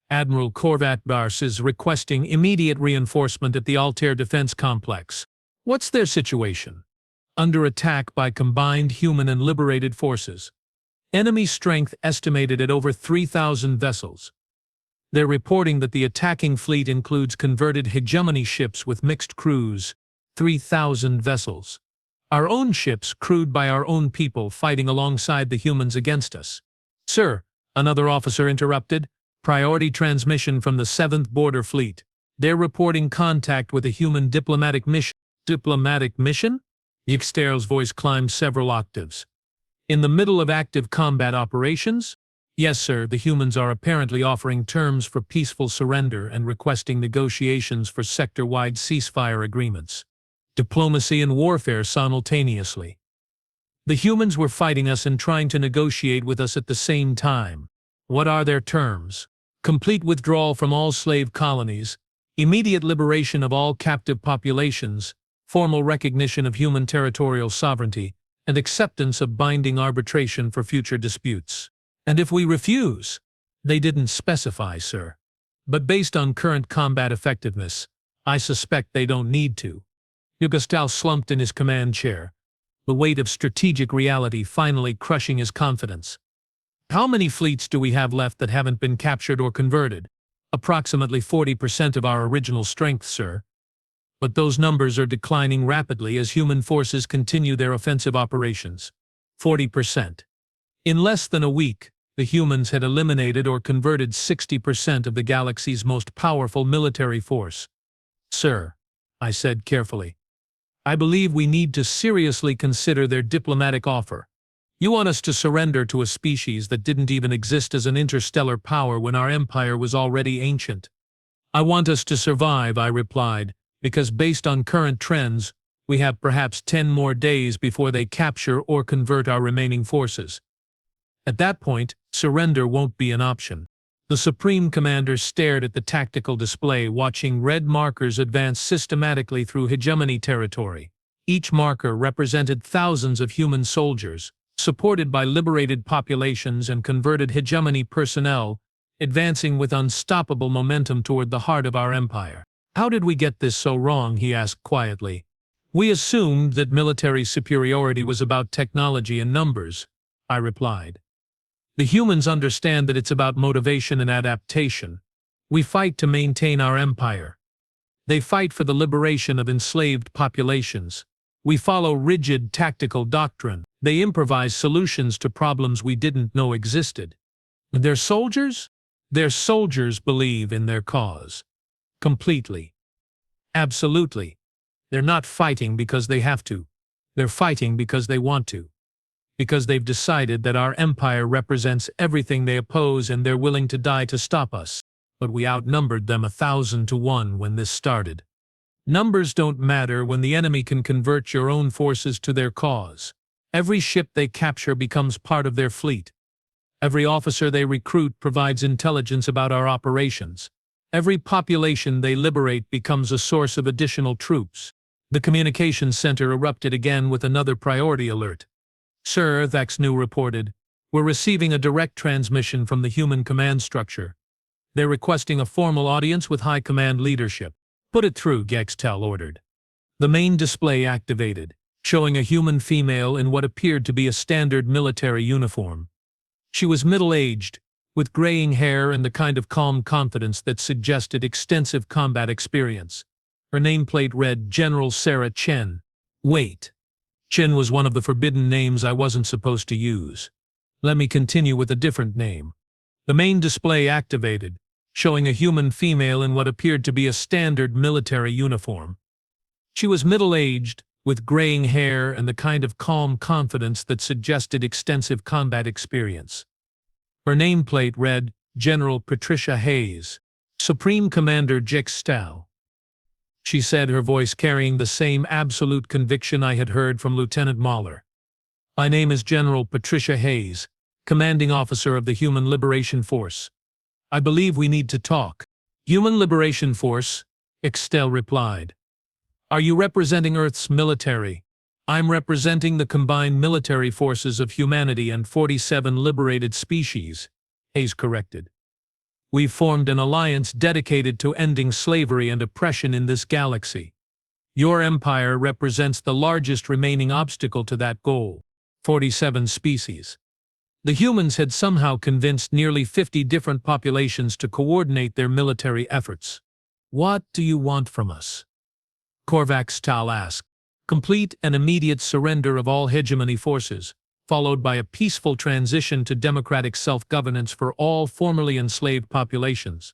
Admiral Korvat Bars is requesting immediate reinforcement at the Altair Defense Complex. What's their situation? Under attack by combined human and liberated forces. Enemy strength estimated at over 3,000 vessels. They're reporting that the attacking fleet includes converted hegemony ships with mixed crews, 3,000 vessels. Our own ships crewed by our own people fighting alongside the humans against us. Sir, another officer interrupted. Priority transmission from the 7th Border Fleet. They're reporting contact with a human diplomatic mission. Diplomatic mission? Gextul's voice climbed several octaves. In the middle of active combat operations? Yes, sir, the humans are apparently offering terms for peaceful surrender and requesting negotiations for sector-wide ceasefire agreements. Diplomacy and warfare simultaneously. The humans were fighting us and trying to negotiate with us at the same time. What are their terms? Complete withdrawal from all slave colonies, immediate liberation of all captive populations, formal recognition of human territorial sovereignty, and acceptance of binding arbitration for future disputes. And if we refuse? They didn't specify, sir. But based on current combat effectiveness, I suspect they don't need to. Gextul slumped in his command chair, the weight of strategic reality finally crushing his confidence. How many fleets do we have left that haven't been captured or converted? Approximately 40% of our original strength, sir. But those numbers are declining rapidly as human forces continue their offensive operations. 40%. In less than a week, the humans had eliminated or converted 60% of the galaxy's most powerful military force. Sir, I said carefully, I believe we need to seriously consider their diplomatic offer. You want us to surrender to a species that didn't even exist as an interstellar power when our empire was already ancient. I want us to survive, I replied, because based on current trends, we have perhaps 10 more days before they capture or convert our remaining forces. At that point, surrender won't be an option. The Supreme Commander stared at the tactical display, watching red markers advance systematically through hegemony territory. Each marker represented thousands of human soldiers, supported by liberated populations and converted hegemony personnel, advancing with unstoppable momentum toward the heart of our empire. How did we get this so wrong? He asked quietly. We assumed that military superiority was about technology and numbers, I replied. The humans understand that it's about motivation and adaptation. We fight to maintain our empire. They fight for the liberation of enslaved populations. We follow rigid tactical doctrine. They improvise solutions to problems we didn't know existed. Their soldiers? Their soldiers believe in their cause. Completely. Absolutely. They're not fighting because they have to. They're fighting because they want to. Because they've decided that our empire represents everything they oppose and they're willing to die to stop us. But we outnumbered them 1,000 to 1 when this started. Numbers don't matter when the enemy can convert your own forces to their cause. Every ship they capture becomes part of their fleet. Every officer they recruit provides intelligence about our operations. Every population they liberate becomes a source of additional troops. The communications center erupted again with another priority alert. Sir, Vaxnu reported, we're receiving a direct transmission from the human command structure. They're requesting a formal audience with high command leadership. Put it through, Gextel ordered. The main display activated, showing a human female in what appeared to be a standard military uniform. She was middle-aged, with graying hair and the kind of calm confidence that suggested extensive combat experience. Her nameplate read General Sarah Chen. Wait. Chen was one of the forbidden names I wasn't supposed to use. Let me continue with a different name. The main display activated, showing a human female in what appeared to be a standard military uniform. She was middle-aged, with graying hair and the kind of calm confidence that suggested extensive combat experience. Her nameplate read General Patricia Hayes, Supreme Commander Gextel. She said, her voice carrying the same absolute conviction I had heard from Lieutenant Mahler. My name is General Patricia Hayes, Commanding Officer of the Human Liberation Force. I believe we need to talk. Human Liberation Force, Gextel replied. Are you representing Earth's military? I'm representing the combined military forces of humanity and 47 liberated species, Hayes corrected. We've formed an alliance dedicated to ending slavery and oppression in this galaxy. Your empire represents the largest remaining obstacle to that goal, 47 species. The humans had somehow convinced nearly 50 different populations to coordinate their military efforts. What do you want from us? Korvax Tal asked. Complete and immediate surrender of all hegemony forces, followed by a peaceful transition to democratic self-governance for all formerly enslaved populations.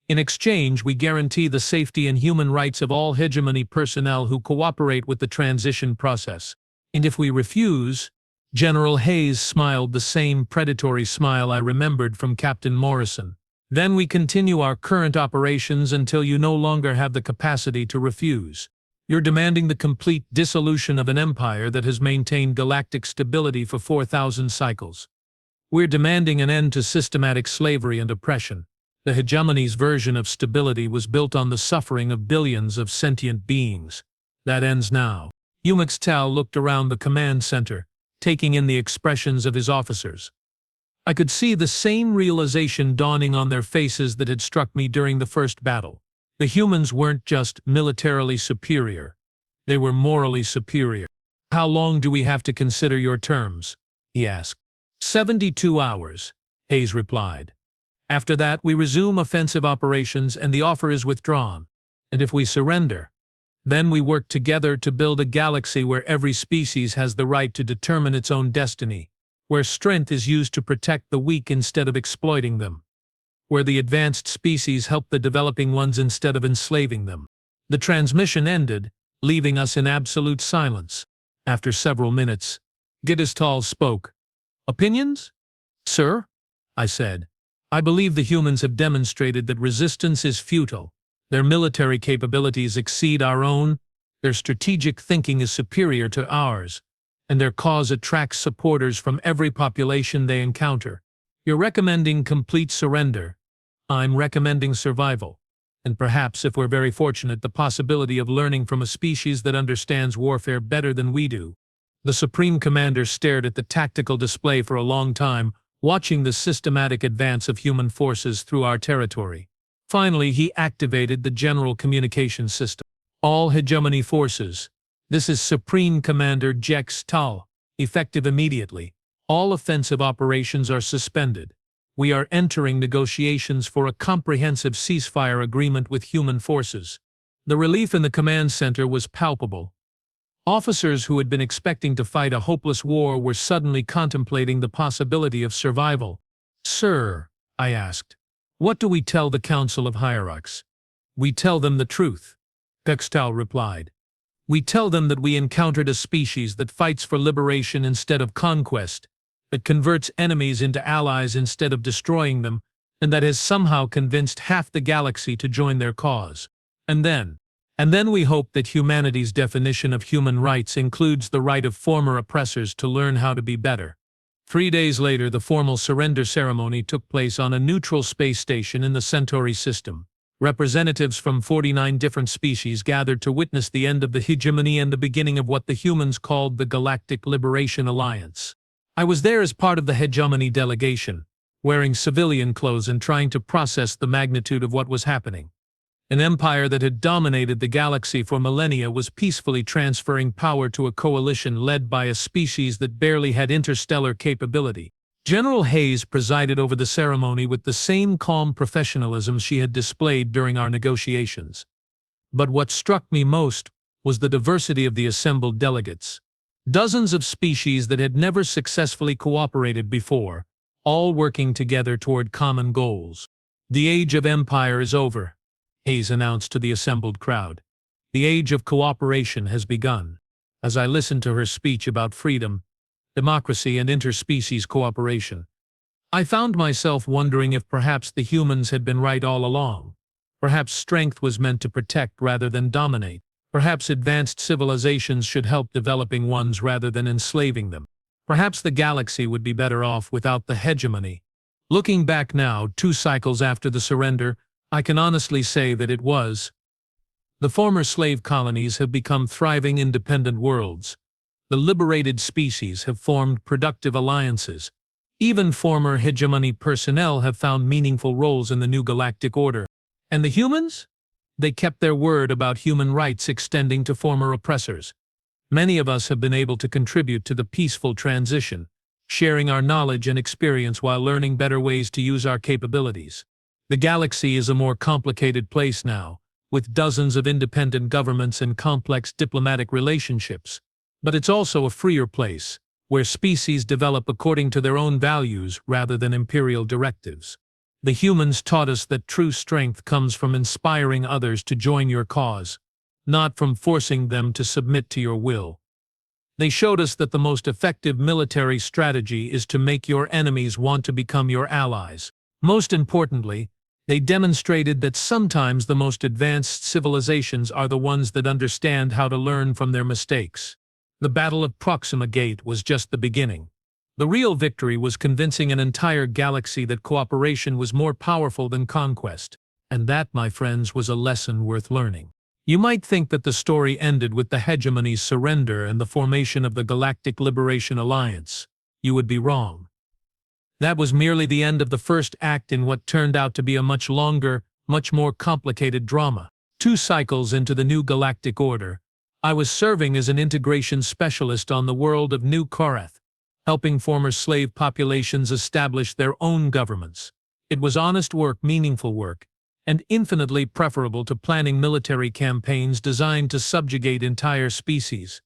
In exchange, we guarantee the safety and human rights of all hegemony personnel who cooperate with the transition process. And if we refuse, General Hayes smiled the same predatory smile I remembered from Captain Morrison. Then we continue our current operations until you no longer have the capacity to refuse. You're demanding the complete dissolution of an empire that has maintained galactic stability for 4,000 cycles. We're demanding an end to systematic slavery and oppression. The hegemony's version of stability was built on the suffering of billions of sentient beings. That ends now. Umix Tal looked around the command center, taking in the expressions of his officers. I could see the same realization dawning on their faces that had struck me during the first battle. The humans weren't just militarily superior. They were morally superior. How long do we have to consider your terms? He asked. 72 hours, Hayes replied. After that, we resume offensive operations and the offer is withdrawn. And if we surrender, then we work together to build a galaxy where every species has the right to determine its own destiny, where strength is used to protect the weak instead of exploiting them, where the advanced species help the developing ones instead of enslaving them. The transmission ended, leaving us in absolute silence. After several minutes, Gidistal spoke. Opinions? Sir? I said. I believe the humans have demonstrated that resistance is futile. Their military capabilities exceed our own, their strategic thinking is superior to ours, and their cause attracts supporters from every population they encounter. You're recommending complete surrender. I'm recommending survival. And perhaps, if we're very fortunate, the possibility of learning from a species that understands warfare better than we do. The Supreme Commander stared at the tactical display for a long time, watching the systematic advance of human forces through our territory. Finally, he activated the general communication system. All hegemony forces, This is Supreme Commander Jex Tal. Effective immediately. All offensive operations are suspended. We are entering negotiations for a comprehensive ceasefire agreement with human forces. The relief in the command center was palpable. Officers who had been expecting to fight a hopeless war were suddenly contemplating the possibility of survival. "Sir," I asked, "what do we tell the Council of Hierarchs?" "We tell them the truth," Pextal replied. "We tell them that we encountered a species that fights for liberation instead of conquest, that converts enemies into allies instead of destroying them, and that has somehow convinced half the galaxy to join their cause. And then we hope that humanity's definition of human rights includes the right of former oppressors to learn how to be better." 3 days later, the formal surrender ceremony took place on a neutral space station in the Centauri system. Representatives from 49 different species gathered to witness the end of the hegemony and the beginning of what the humans called the Galactic Liberation Alliance. I was there as part of the hegemony delegation, wearing civilian clothes and trying to process the magnitude of what was happening. An empire that had dominated the galaxy for millennia was peacefully transferring power to a coalition led by a species that barely had interstellar capability. General Hayes presided over the ceremony with the same calm professionalism she had displayed during our negotiations. But what struck me most was the diversity of the assembled delegates. Dozens of species that had never successfully cooperated before, all working together toward common goals. "The age of empire is over," Hayes announced to the assembled crowd. "The age of cooperation has begun." As I listened to her speech about freedom, democracy, and interspecies cooperation, I found myself wondering if perhaps the humans had been right all along. Perhaps strength was meant to protect rather than dominate. Perhaps advanced civilizations should help developing ones rather than enslaving them. Perhaps the galaxy would be better off without the hegemony. Looking back now, 2 cycles after the surrender, I can honestly say that it was. The former slave colonies have become thriving independent worlds. The liberated species have formed productive alliances. Even former hegemony personnel have found meaningful roles in the new galactic order. And the humans? They kept their word about human rights extending to former oppressors. Many of us have been able to contribute to the peaceful transition, sharing our knowledge and experience while learning better ways to use our capabilities. The galaxy is a more complicated place now, with dozens of independent governments and complex diplomatic relationships. But it's also a freer place, where species develop according to their own values rather than imperial directives. The humans taught us that true strength comes from inspiring others to join your cause, not from forcing them to submit to your will. They showed us that the most effective military strategy is to make your enemies want to become your allies. Most importantly, they demonstrated that sometimes the most advanced civilizations are the ones that understand how to learn from their mistakes. The Battle of Proxima Gate was just the beginning. The real victory was convincing an entire galaxy that cooperation was more powerful than conquest. And that, my friends, was a lesson worth learning. You might think that the story ended with the hegemony's surrender and the formation of the Galactic Liberation Alliance. You would be wrong. That was merely the end of the first act in what turned out to be a much longer, much more complicated drama. 2 cycles into the new galactic order, I was serving as an integration specialist on the world of New Korath, helping former slave populations establish their own governments. It was honest work, meaningful work, and infinitely preferable to planning military campaigns designed to subjugate entire species.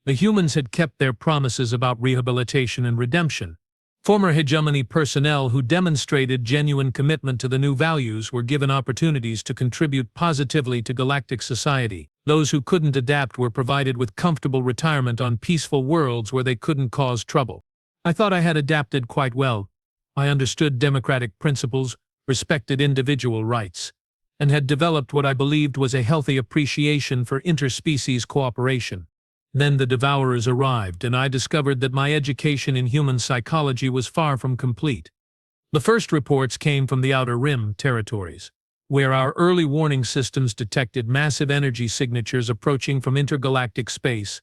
The humans had kept their promises about rehabilitation and redemption. Former hegemony personnel who demonstrated genuine commitment to the new values were given opportunities to contribute positively to galactic society. Those who couldn't adapt were provided with comfortable retirement on peaceful worlds where they couldn't cause trouble. I thought I had adapted quite well. I understood democratic principles, respected individual rights, and had developed what I believed was a healthy appreciation for interspecies cooperation. Then the Devourers arrived, and I discovered that my education in human psychology was far from complete. The first reports came from the Outer Rim territories, where our early warning systems detected massive energy signatures approaching from intergalactic space.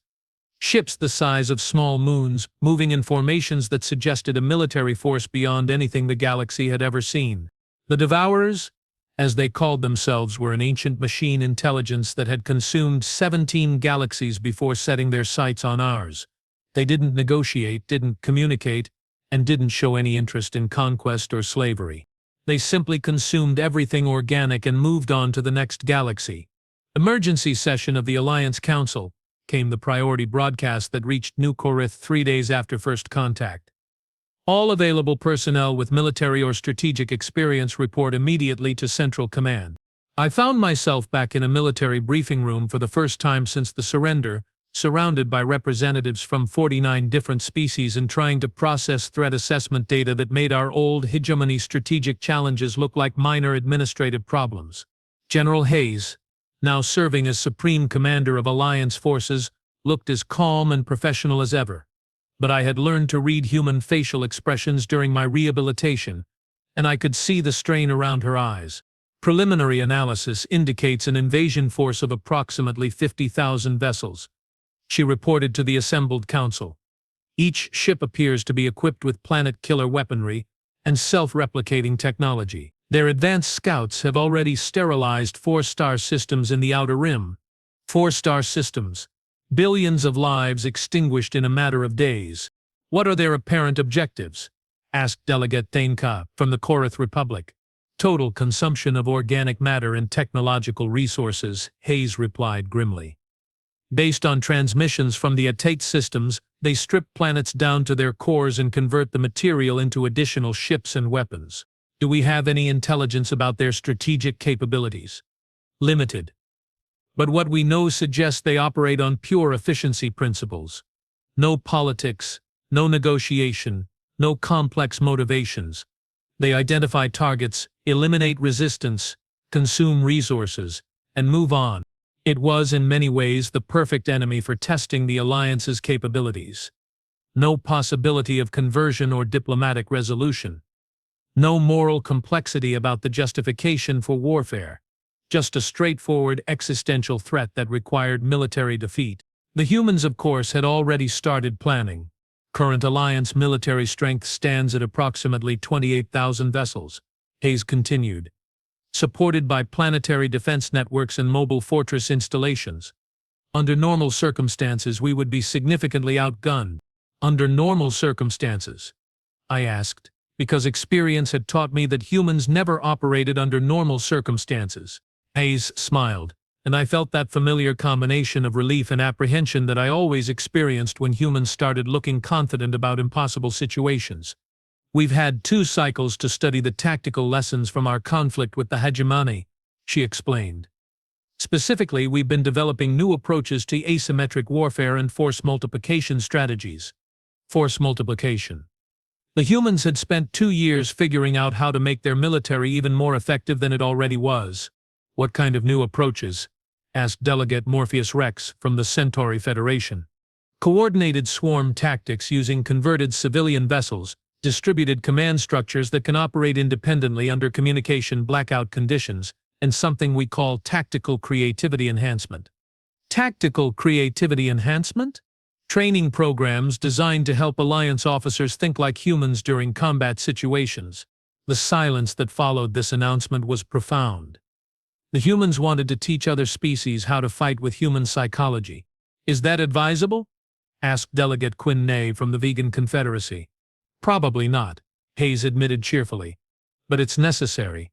Ships the size of small moons, moving in formations that suggested a military force beyond anything the galaxy had ever seen. The Devourers, as they called themselves, were an ancient machine intelligence that had consumed 17 galaxies before setting their sights on ours. They didn't negotiate, didn't communicate, and didn't show any interest in conquest or slavery. They simply consumed everything organic and moved on to the next galaxy. Emergency session of the Alliance Council, came the priority broadcast that reached New Korith 3 days after first contact. All available personnel with military or strategic experience report immediately to Central Command. I found myself back in a military briefing room for the first time since the surrender, surrounded by representatives from 49 different species and trying to process threat assessment data that made our old hegemony strategic challenges look like minor administrative problems. General Hayes, now serving as Supreme Commander of Alliance forces, looked as calm and professional as ever. But I had learned to read human facial expressions during my rehabilitation, and I could see the strain around her eyes. Preliminary analysis indicates an invasion force of approximately 50,000 vessels, she reported to the assembled council. Each ship appears to be equipped with planet-killer weaponry and self-replicating technology. Their advanced scouts have already sterilized 4-star systems in the Outer Rim. 4-star systems. Billions of lives extinguished in a matter of days. What are their apparent objectives? Asked Delegate Thainka from the Korith Republic. Total consumption of organic matter and technological resources, Hayes replied grimly. Based on transmissions from the Atate systems, they strip planets down to their cores and convert the material into additional ships and weapons. Do we have any intelligence about their strategic capabilities? Limited. But what we know suggests they operate on pure efficiency principles. No politics, no negotiation, no complex motivations. They identify targets, eliminate resistance, consume resources, and move on. It was in many ways the perfect enemy for testing the Alliance's capabilities. No possibility of conversion or diplomatic resolution. No moral complexity about the justification for warfare. Just a straightforward existential threat that required military defeat. The humans, of course, had already started planning. Current Alliance military strength stands at approximately 28,000 vessels, Hayes continued, supported by planetary defense networks and mobile fortress installations. Under normal circumstances, we would be significantly outgunned. Under normal circumstances? I asked, because experience had taught me that humans never operated under normal circumstances. Hayes smiled, and I felt that familiar combination of relief and apprehension that I always experienced when humans started looking confident about impossible situations. We've had 2 cycles to study the tactical lessons from our conflict with the hegemony, she explained. Specifically, we've been developing new approaches to asymmetric warfare and force multiplication strategies. Force multiplication. The humans had spent 2 years figuring out how to make their military even more effective than it already was. What kind of new approaches? Asked Delegate Morpheus Rex from the Centauri Federation. Coordinated swarm tactics using converted civilian vessels, distributed command structures that can operate independently under communication blackout conditions, and something we call tactical creativity enhancement. Tactical creativity enhancement? Training programs designed to help Alliance officers think like humans during combat situations. The silence that followed this announcement was profound. The humans wanted to teach other species how to fight with human psychology. Is that advisable? Asked Delegate Quinn Ney from the Vegan Confederacy. Probably not, Hayes admitted cheerfully. But it's necessary.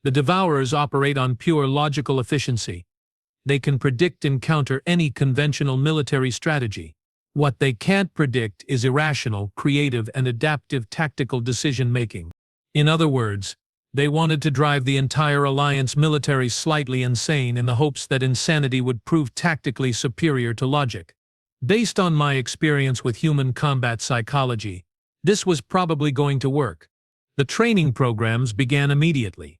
The Devourers operate on pure logical efficiency. They can predict and counter any conventional military strategy. What they can't predict is irrational, creative, and adaptive tactical decision-making. In other words, they wanted to drive the entire Alliance military slightly insane in the hopes that insanity would prove tactically superior to logic. Based on my experience with human combat psychology, this was probably going to work. The training programs began immediately.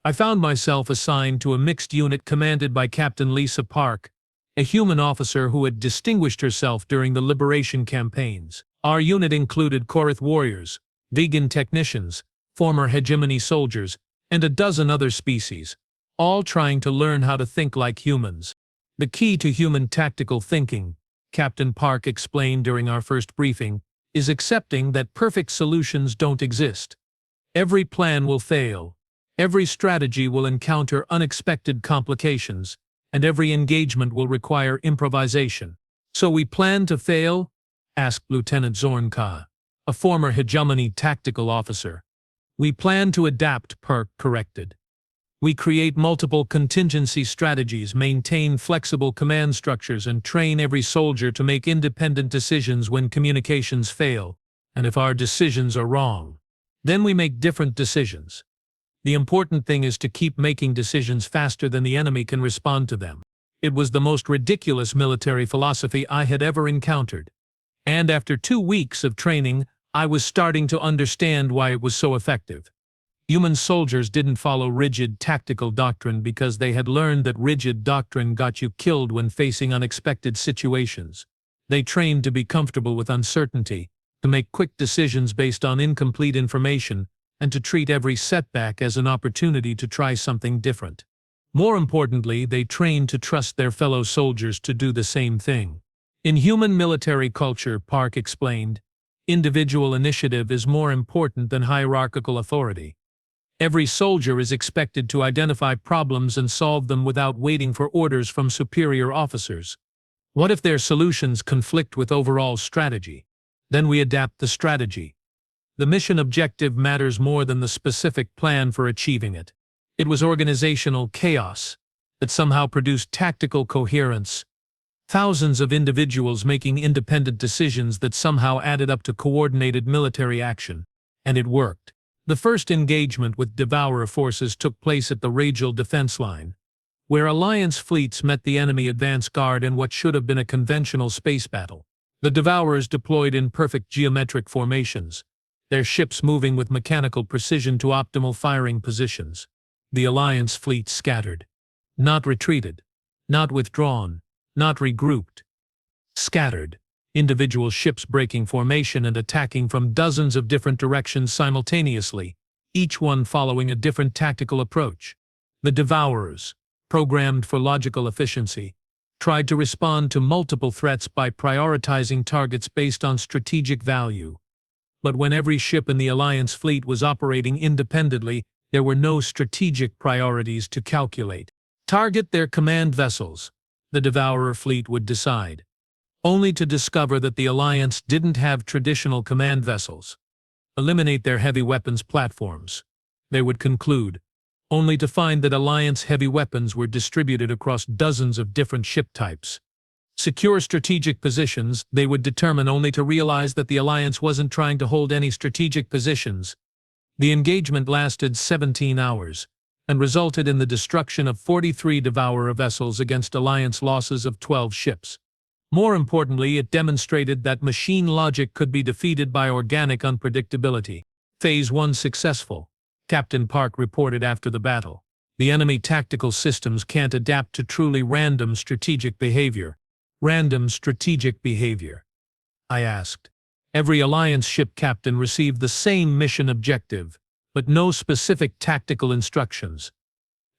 I found myself assigned to a mixed unit commanded by Captain Lisa Park, a human officer who had distinguished herself during the liberation campaigns. Our unit included Korith warriors, vegan technicians, former hegemony soldiers, and a dozen other species, all trying to learn how to think like humans. The key to human tactical thinking, Captain Park explained during our first briefing, is accepting that perfect solutions don't exist. Every plan will fail. Every strategy will encounter unexpected complications, and every engagement will require improvisation. "So we plan to fail?" asked Lieutenant Zornka, a former hegemony tactical officer. "We plan to adapt," Perk corrected. "We create multiple contingency strategies, maintain flexible command structures, and train every soldier to make independent decisions when communications fail. And if our decisions are wrong, then we make different decisions. The important thing is to keep making decisions faster than the enemy can respond to them." It was the most ridiculous military philosophy I had ever encountered. And after 2 weeks of training, I was starting to understand why it was so effective. Human soldiers didn't follow rigid tactical doctrine because they had learned that rigid doctrine got you killed when facing unexpected situations. They trained to be comfortable with uncertainty, to make quick decisions based on incomplete information, and to treat every setback as an opportunity to try something different. More importantly, they trained to trust their fellow soldiers to do the same thing. In human military culture, Park explained, individual initiative is more important than hierarchical authority. Every soldier is expected to identify problems and solve them without waiting for orders from superior officers. What if their solutions conflict with overall strategy? Then we adapt the strategy. The mission objective matters more than the specific plan for achieving it. It was organizational chaos that somehow produced tactical coherence. Thousands of individuals making independent decisions that somehow added up to coordinated military action. And it worked. The first engagement with Devourer forces took place at the Ragel defense line, where Alliance fleets met the enemy advance guard in what should have been a conventional space battle. The Devourers deployed in perfect geometric formations, their ships moving with mechanical precision to optimal firing positions. The Alliance fleet scattered. Not retreated. Not withdrawn. Not regrouped. Scattered. Individual ships breaking formation and attacking from dozens of different directions simultaneously, each one following a different tactical approach. The Devourers, programmed for logical efficiency, tried to respond to multiple threats by prioritizing targets based on strategic value. But when every ship in the Alliance fleet was operating independently, there were no strategic priorities to calculate. Target their command vessels, the Devourer fleet would decide, only to discover that the Alliance didn't have traditional command vessels. Eliminate their heavy weapons platforms, they would conclude, only to find that Alliance heavy weapons were distributed across dozens of different ship types. Secure strategic positions, they would determine, only to realize that the Alliance wasn't trying to hold any strategic positions. The engagement lasted 17 hours, and resulted in the destruction of 43 Devourer vessels against Alliance losses of 12 ships. More importantly, it demonstrated that machine logic could be defeated by organic unpredictability. Phase 1 successful, Captain Park reported after the battle. The enemy tactical systems can't adapt to truly random strategic behavior. Random strategic behavior? I asked. Every Alliance ship captain received the same mission objective, but no specific tactical instructions.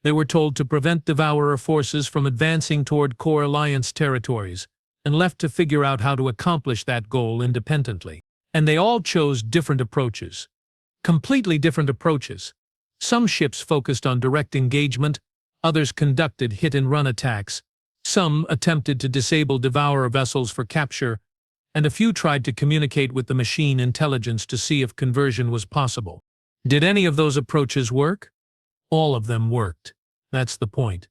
They were told to prevent Devourer forces from advancing toward core Alliance territories, and left to figure out how to accomplish that goal independently. And they all chose different approaches. Completely different approaches. Some ships focused on direct engagement, others conducted hit-and-run attacks, some attempted to disable Devourer vessels for capture, and a few tried to communicate with the machine intelligence to see if conversion was possible. Did any of those approaches work? All of them worked. That's the point.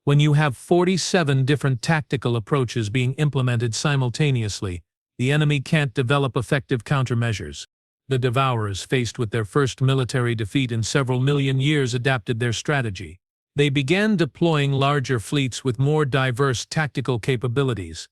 When you have 47 different tactical approaches being implemented simultaneously, the enemy can't develop effective countermeasures. The Devourers, faced with their first military defeat in several million years, adapted their strategy. They began deploying larger fleets with more diverse tactical capabilities,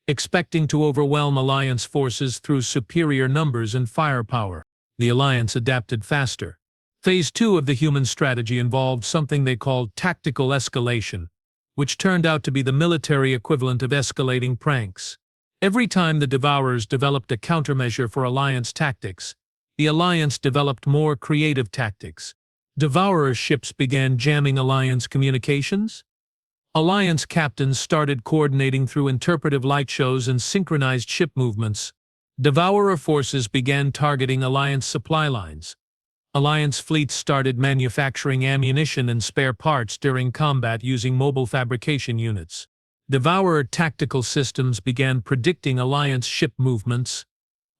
expecting to overwhelm Alliance forces through superior numbers and firepower. The Alliance adapted faster. Phase 2 of the human strategy involved something they called tactical escalation, which turned out to be the military equivalent of escalating pranks. Every time the Devourers developed a countermeasure for Alliance tactics, the Alliance developed more creative tactics. Devourer ships began jamming Alliance communications. Alliance captains started coordinating through interpretive light shows and synchronized ship movements. Devourer forces began targeting Alliance supply lines. Alliance fleets started manufacturing ammunition and spare parts during combat using mobile fabrication units. Devourer tactical systems began predicting Alliance ship movements.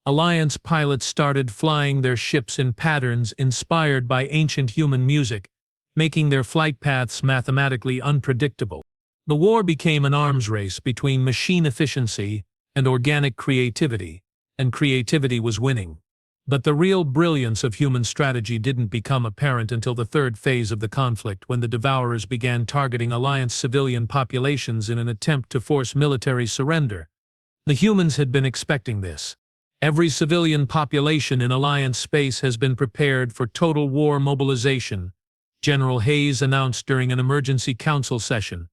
Alliance pilots started flying their ships in patterns inspired by ancient human music, making their flight paths mathematically unpredictable. The war became an arms race between machine efficiency and organic creativity, and creativity was winning. But the real brilliance of human strategy didn't become apparent until the third phase of the conflict, when the Devourers began targeting Alliance civilian populations in an attempt to force military surrender. The humans had been expecting this. Every civilian population in Alliance space has been prepared for total war mobilization, General Hayes announced during an emergency council session.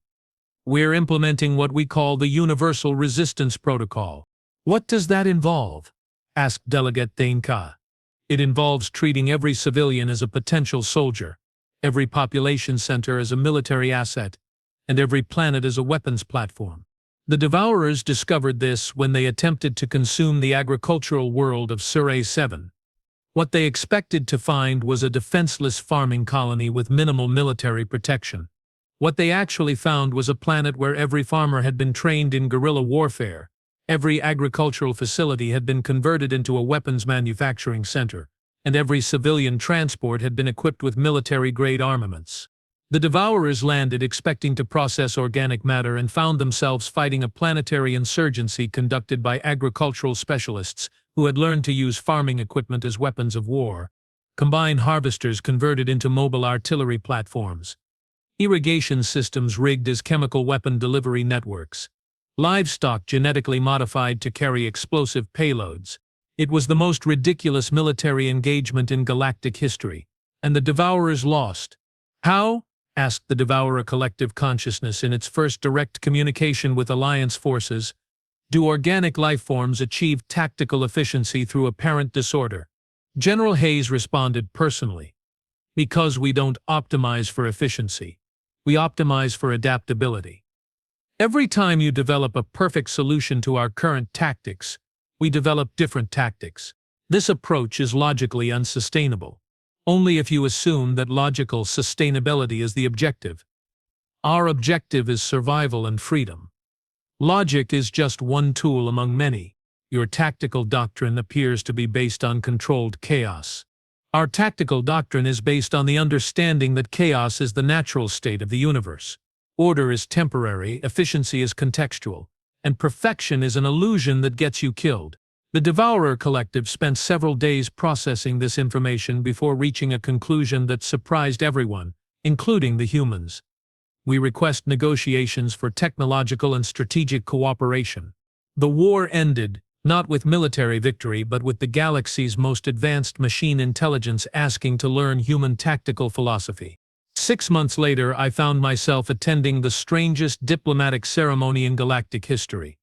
We're implementing what we call the Universal Resistance Protocol. What does that involve? Asked Delegate Thainka. It involves treating every civilian as a potential soldier, every population center as a military asset, and every planet as a weapons platform. The Devourers discovered this when they attempted to consume the agricultural world of Sur 7. What they expected to find was a defenseless farming colony with minimal military protection. What they actually found was a planet where every farmer had been trained in guerrilla warfare, every agricultural facility had been converted into a weapons manufacturing center, and every civilian transport had been equipped with military-grade armaments. The Devourers landed expecting to process organic matter and found themselves fighting a planetary insurgency conducted by agricultural specialists who had learned to use farming equipment as weapons of war, combine harvesters converted into mobile artillery platforms, irrigation systems rigged as chemical weapon delivery networks, livestock genetically modified to carry explosive payloads. It was the most ridiculous military engagement in galactic history, and the Devourers lost. How? Asked the Devourer collective consciousness in its first direct communication with Alliance forces. Do organic lifeforms achieve tactical efficiency through apparent disorder? General Hayes responded personally. Because we don't optimize for efficiency. We optimize for adaptability. Every time you develop a perfect solution to our current tactics, we develop different tactics. This approach is logically unsustainable. Only if you assume that logical sustainability is the objective. Our objective is survival and freedom. Logic is just one tool among many. Your tactical doctrine appears to be based on controlled chaos. Our tactical doctrine is based on the understanding that chaos is the natural state of the universe. Order is temporary, efficiency is contextual, and perfection is an illusion that gets you killed. The Devourer Collective spent several days processing this information before reaching a conclusion that surprised everyone, including the humans. We request negotiations for technological and strategic cooperation. The war ended, not with military victory but with the galaxy's most advanced machine intelligence asking to learn human tactical philosophy. 6 months later, I found myself attending the strangest diplomatic ceremony in galactic history.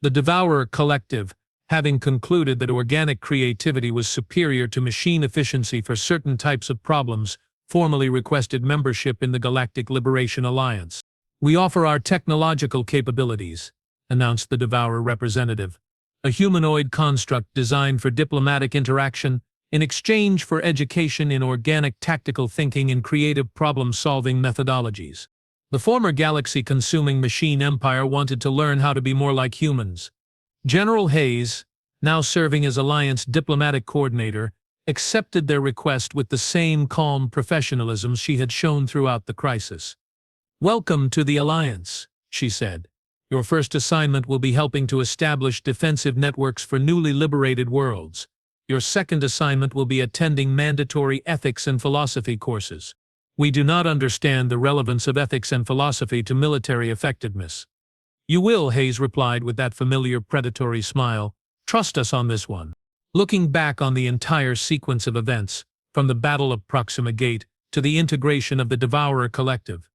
The Devourer Collective, having concluded that organic creativity was superior to machine efficiency for certain types of problems, formally requested membership in the Galactic Liberation Alliance. We offer our technological capabilities, announced the Devourer representative, a humanoid construct designed for diplomatic interaction in exchange for education in organic tactical thinking and creative problem-solving methodologies. The former galaxy-consuming machine empire wanted to learn how to be more like humans. General Hayes, now serving as Alliance diplomatic coordinator, accepted their request with the same calm professionalism she had shown throughout the crisis. Welcome to the Alliance, she said. Your first assignment will be helping to establish defensive networks for newly liberated worlds. Your second assignment will be attending mandatory ethics and philosophy courses. We do not understand the relevance of ethics and philosophy to military effectiveness. You will, Hayes replied with that familiar predatory smile. Trust us on this one. Looking back on the entire sequence of events, from the Battle of Proxima Gate to the integration of the Devourer Collective,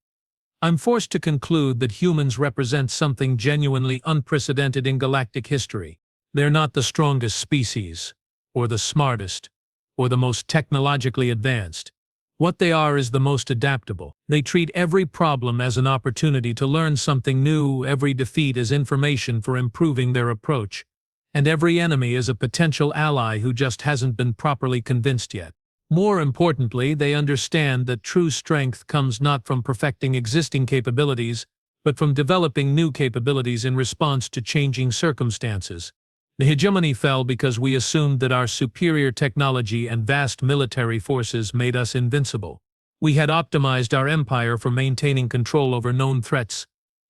I'm forced to conclude that humans represent something genuinely unprecedented in galactic history. They're not the strongest species, or the smartest, or the most technologically advanced. What they are is the most adaptable. They treat every problem as an opportunity to learn something new, every defeat as information for improving their approach, and every enemy is a potential ally who just hasn't been properly convinced yet. More importantly, they understand that true strength comes not from perfecting existing capabilities, but from developing new capabilities in response to changing circumstances. The hegemony fell because we assumed that our superior technology and vast military forces made us invincible. We had optimized our empire for maintaining control over known threats,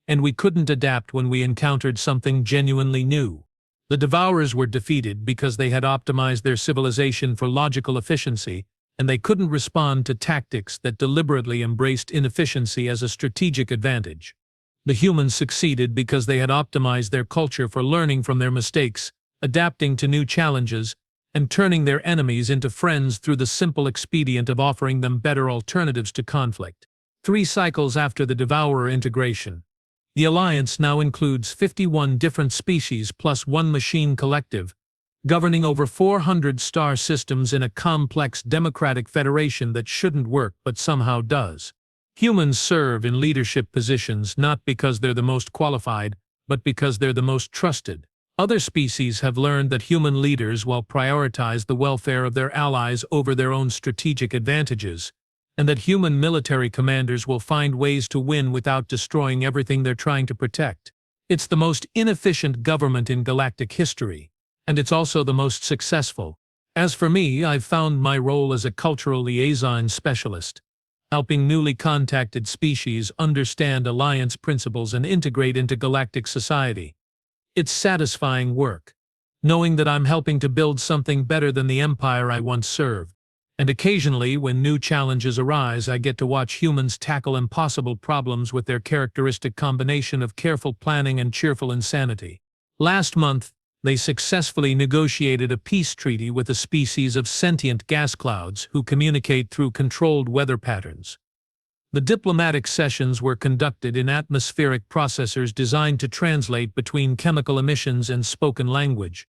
and we couldn't adapt when we encountered something genuinely new. The Devourers were defeated because they had optimized their civilization for logical efficiency, and they couldn't respond to tactics that deliberately embraced inefficiency as a strategic advantage. The humans succeeded because they had optimized their culture for learning from their mistakes, adapting to new challenges, and turning their enemies into friends through the simple expedient of offering them better alternatives to conflict. 3 cycles after the Devourer integration, the Alliance now includes 51 different species plus 1 machine collective, governing over 400 star systems in a complex democratic federation that shouldn't work but somehow does. Humans serve in leadership positions not because they're the most qualified, but because they're the most trusted. Other species have learned that human leaders will prioritize the welfare of their allies over their own strategic advantages, and that human military commanders will find ways to win without destroying everything they're trying to protect. It's the most inefficient government in galactic history, and it's also the most successful. As for me, I've found my role as a cultural liaison specialist, helping newly contacted species understand Alliance principles and integrate into galactic society. It's satisfying work, knowing that I'm helping to build something better than the empire I once served. And occasionally, when new challenges arise, I get to watch humans tackle impossible problems with their characteristic combination of careful planning and cheerful insanity. Last month, they successfully negotiated a peace treaty with a species of sentient gas clouds who communicate through controlled weather patterns. The diplomatic sessions were conducted in atmospheric processors designed to translate between chemical emissions and spoken language.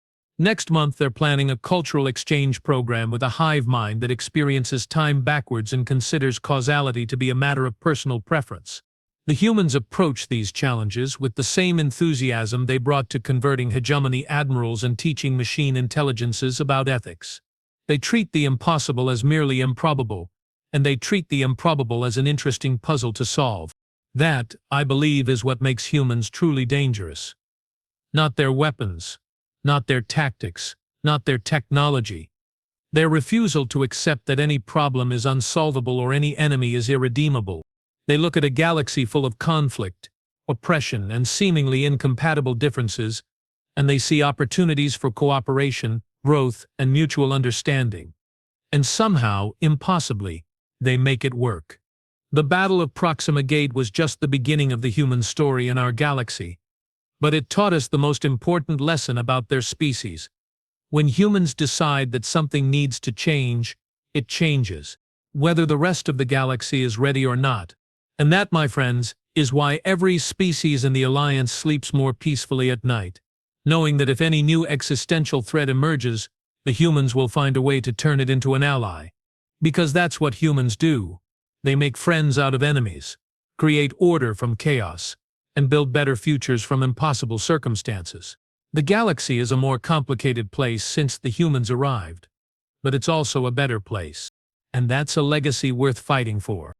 Next month, they're planning a cultural exchange program with a hive mind that experiences time backwards and considers causality to be a matter of personal preference. The humans approach these challenges with the same enthusiasm they brought to converting hegemony admirals and teaching machine intelligences about ethics. They treat the impossible as merely improbable, and they treat the improbable as an interesting puzzle to solve. That, I believe, is what makes humans truly dangerous. Not their weapons, not their tactics, not their technology. Their refusal to accept that any problem is unsolvable or any enemy is irredeemable. They look at a galaxy full of conflict, oppression, and seemingly incompatible differences, and they see opportunities for cooperation, growth, and mutual understanding. And somehow, impossibly, they make it work. The Battle of Proxima Gate was just the beginning of the human story in our galaxy, but it taught us the most important lesson about their species. When humans decide that something needs to change, it changes, whether the rest of the galaxy is ready or not. And that, my friends, is why every species in the Alliance sleeps more peacefully at night, knowing that if any new existential threat emerges, the humans will find a way to turn it into an ally. Because that's what humans do. They make friends out of enemies, create order from chaos, and build better futures from impossible circumstances. The galaxy is a more complicated place since the humans arrived, but it's also a better place. And that's a legacy worth fighting for.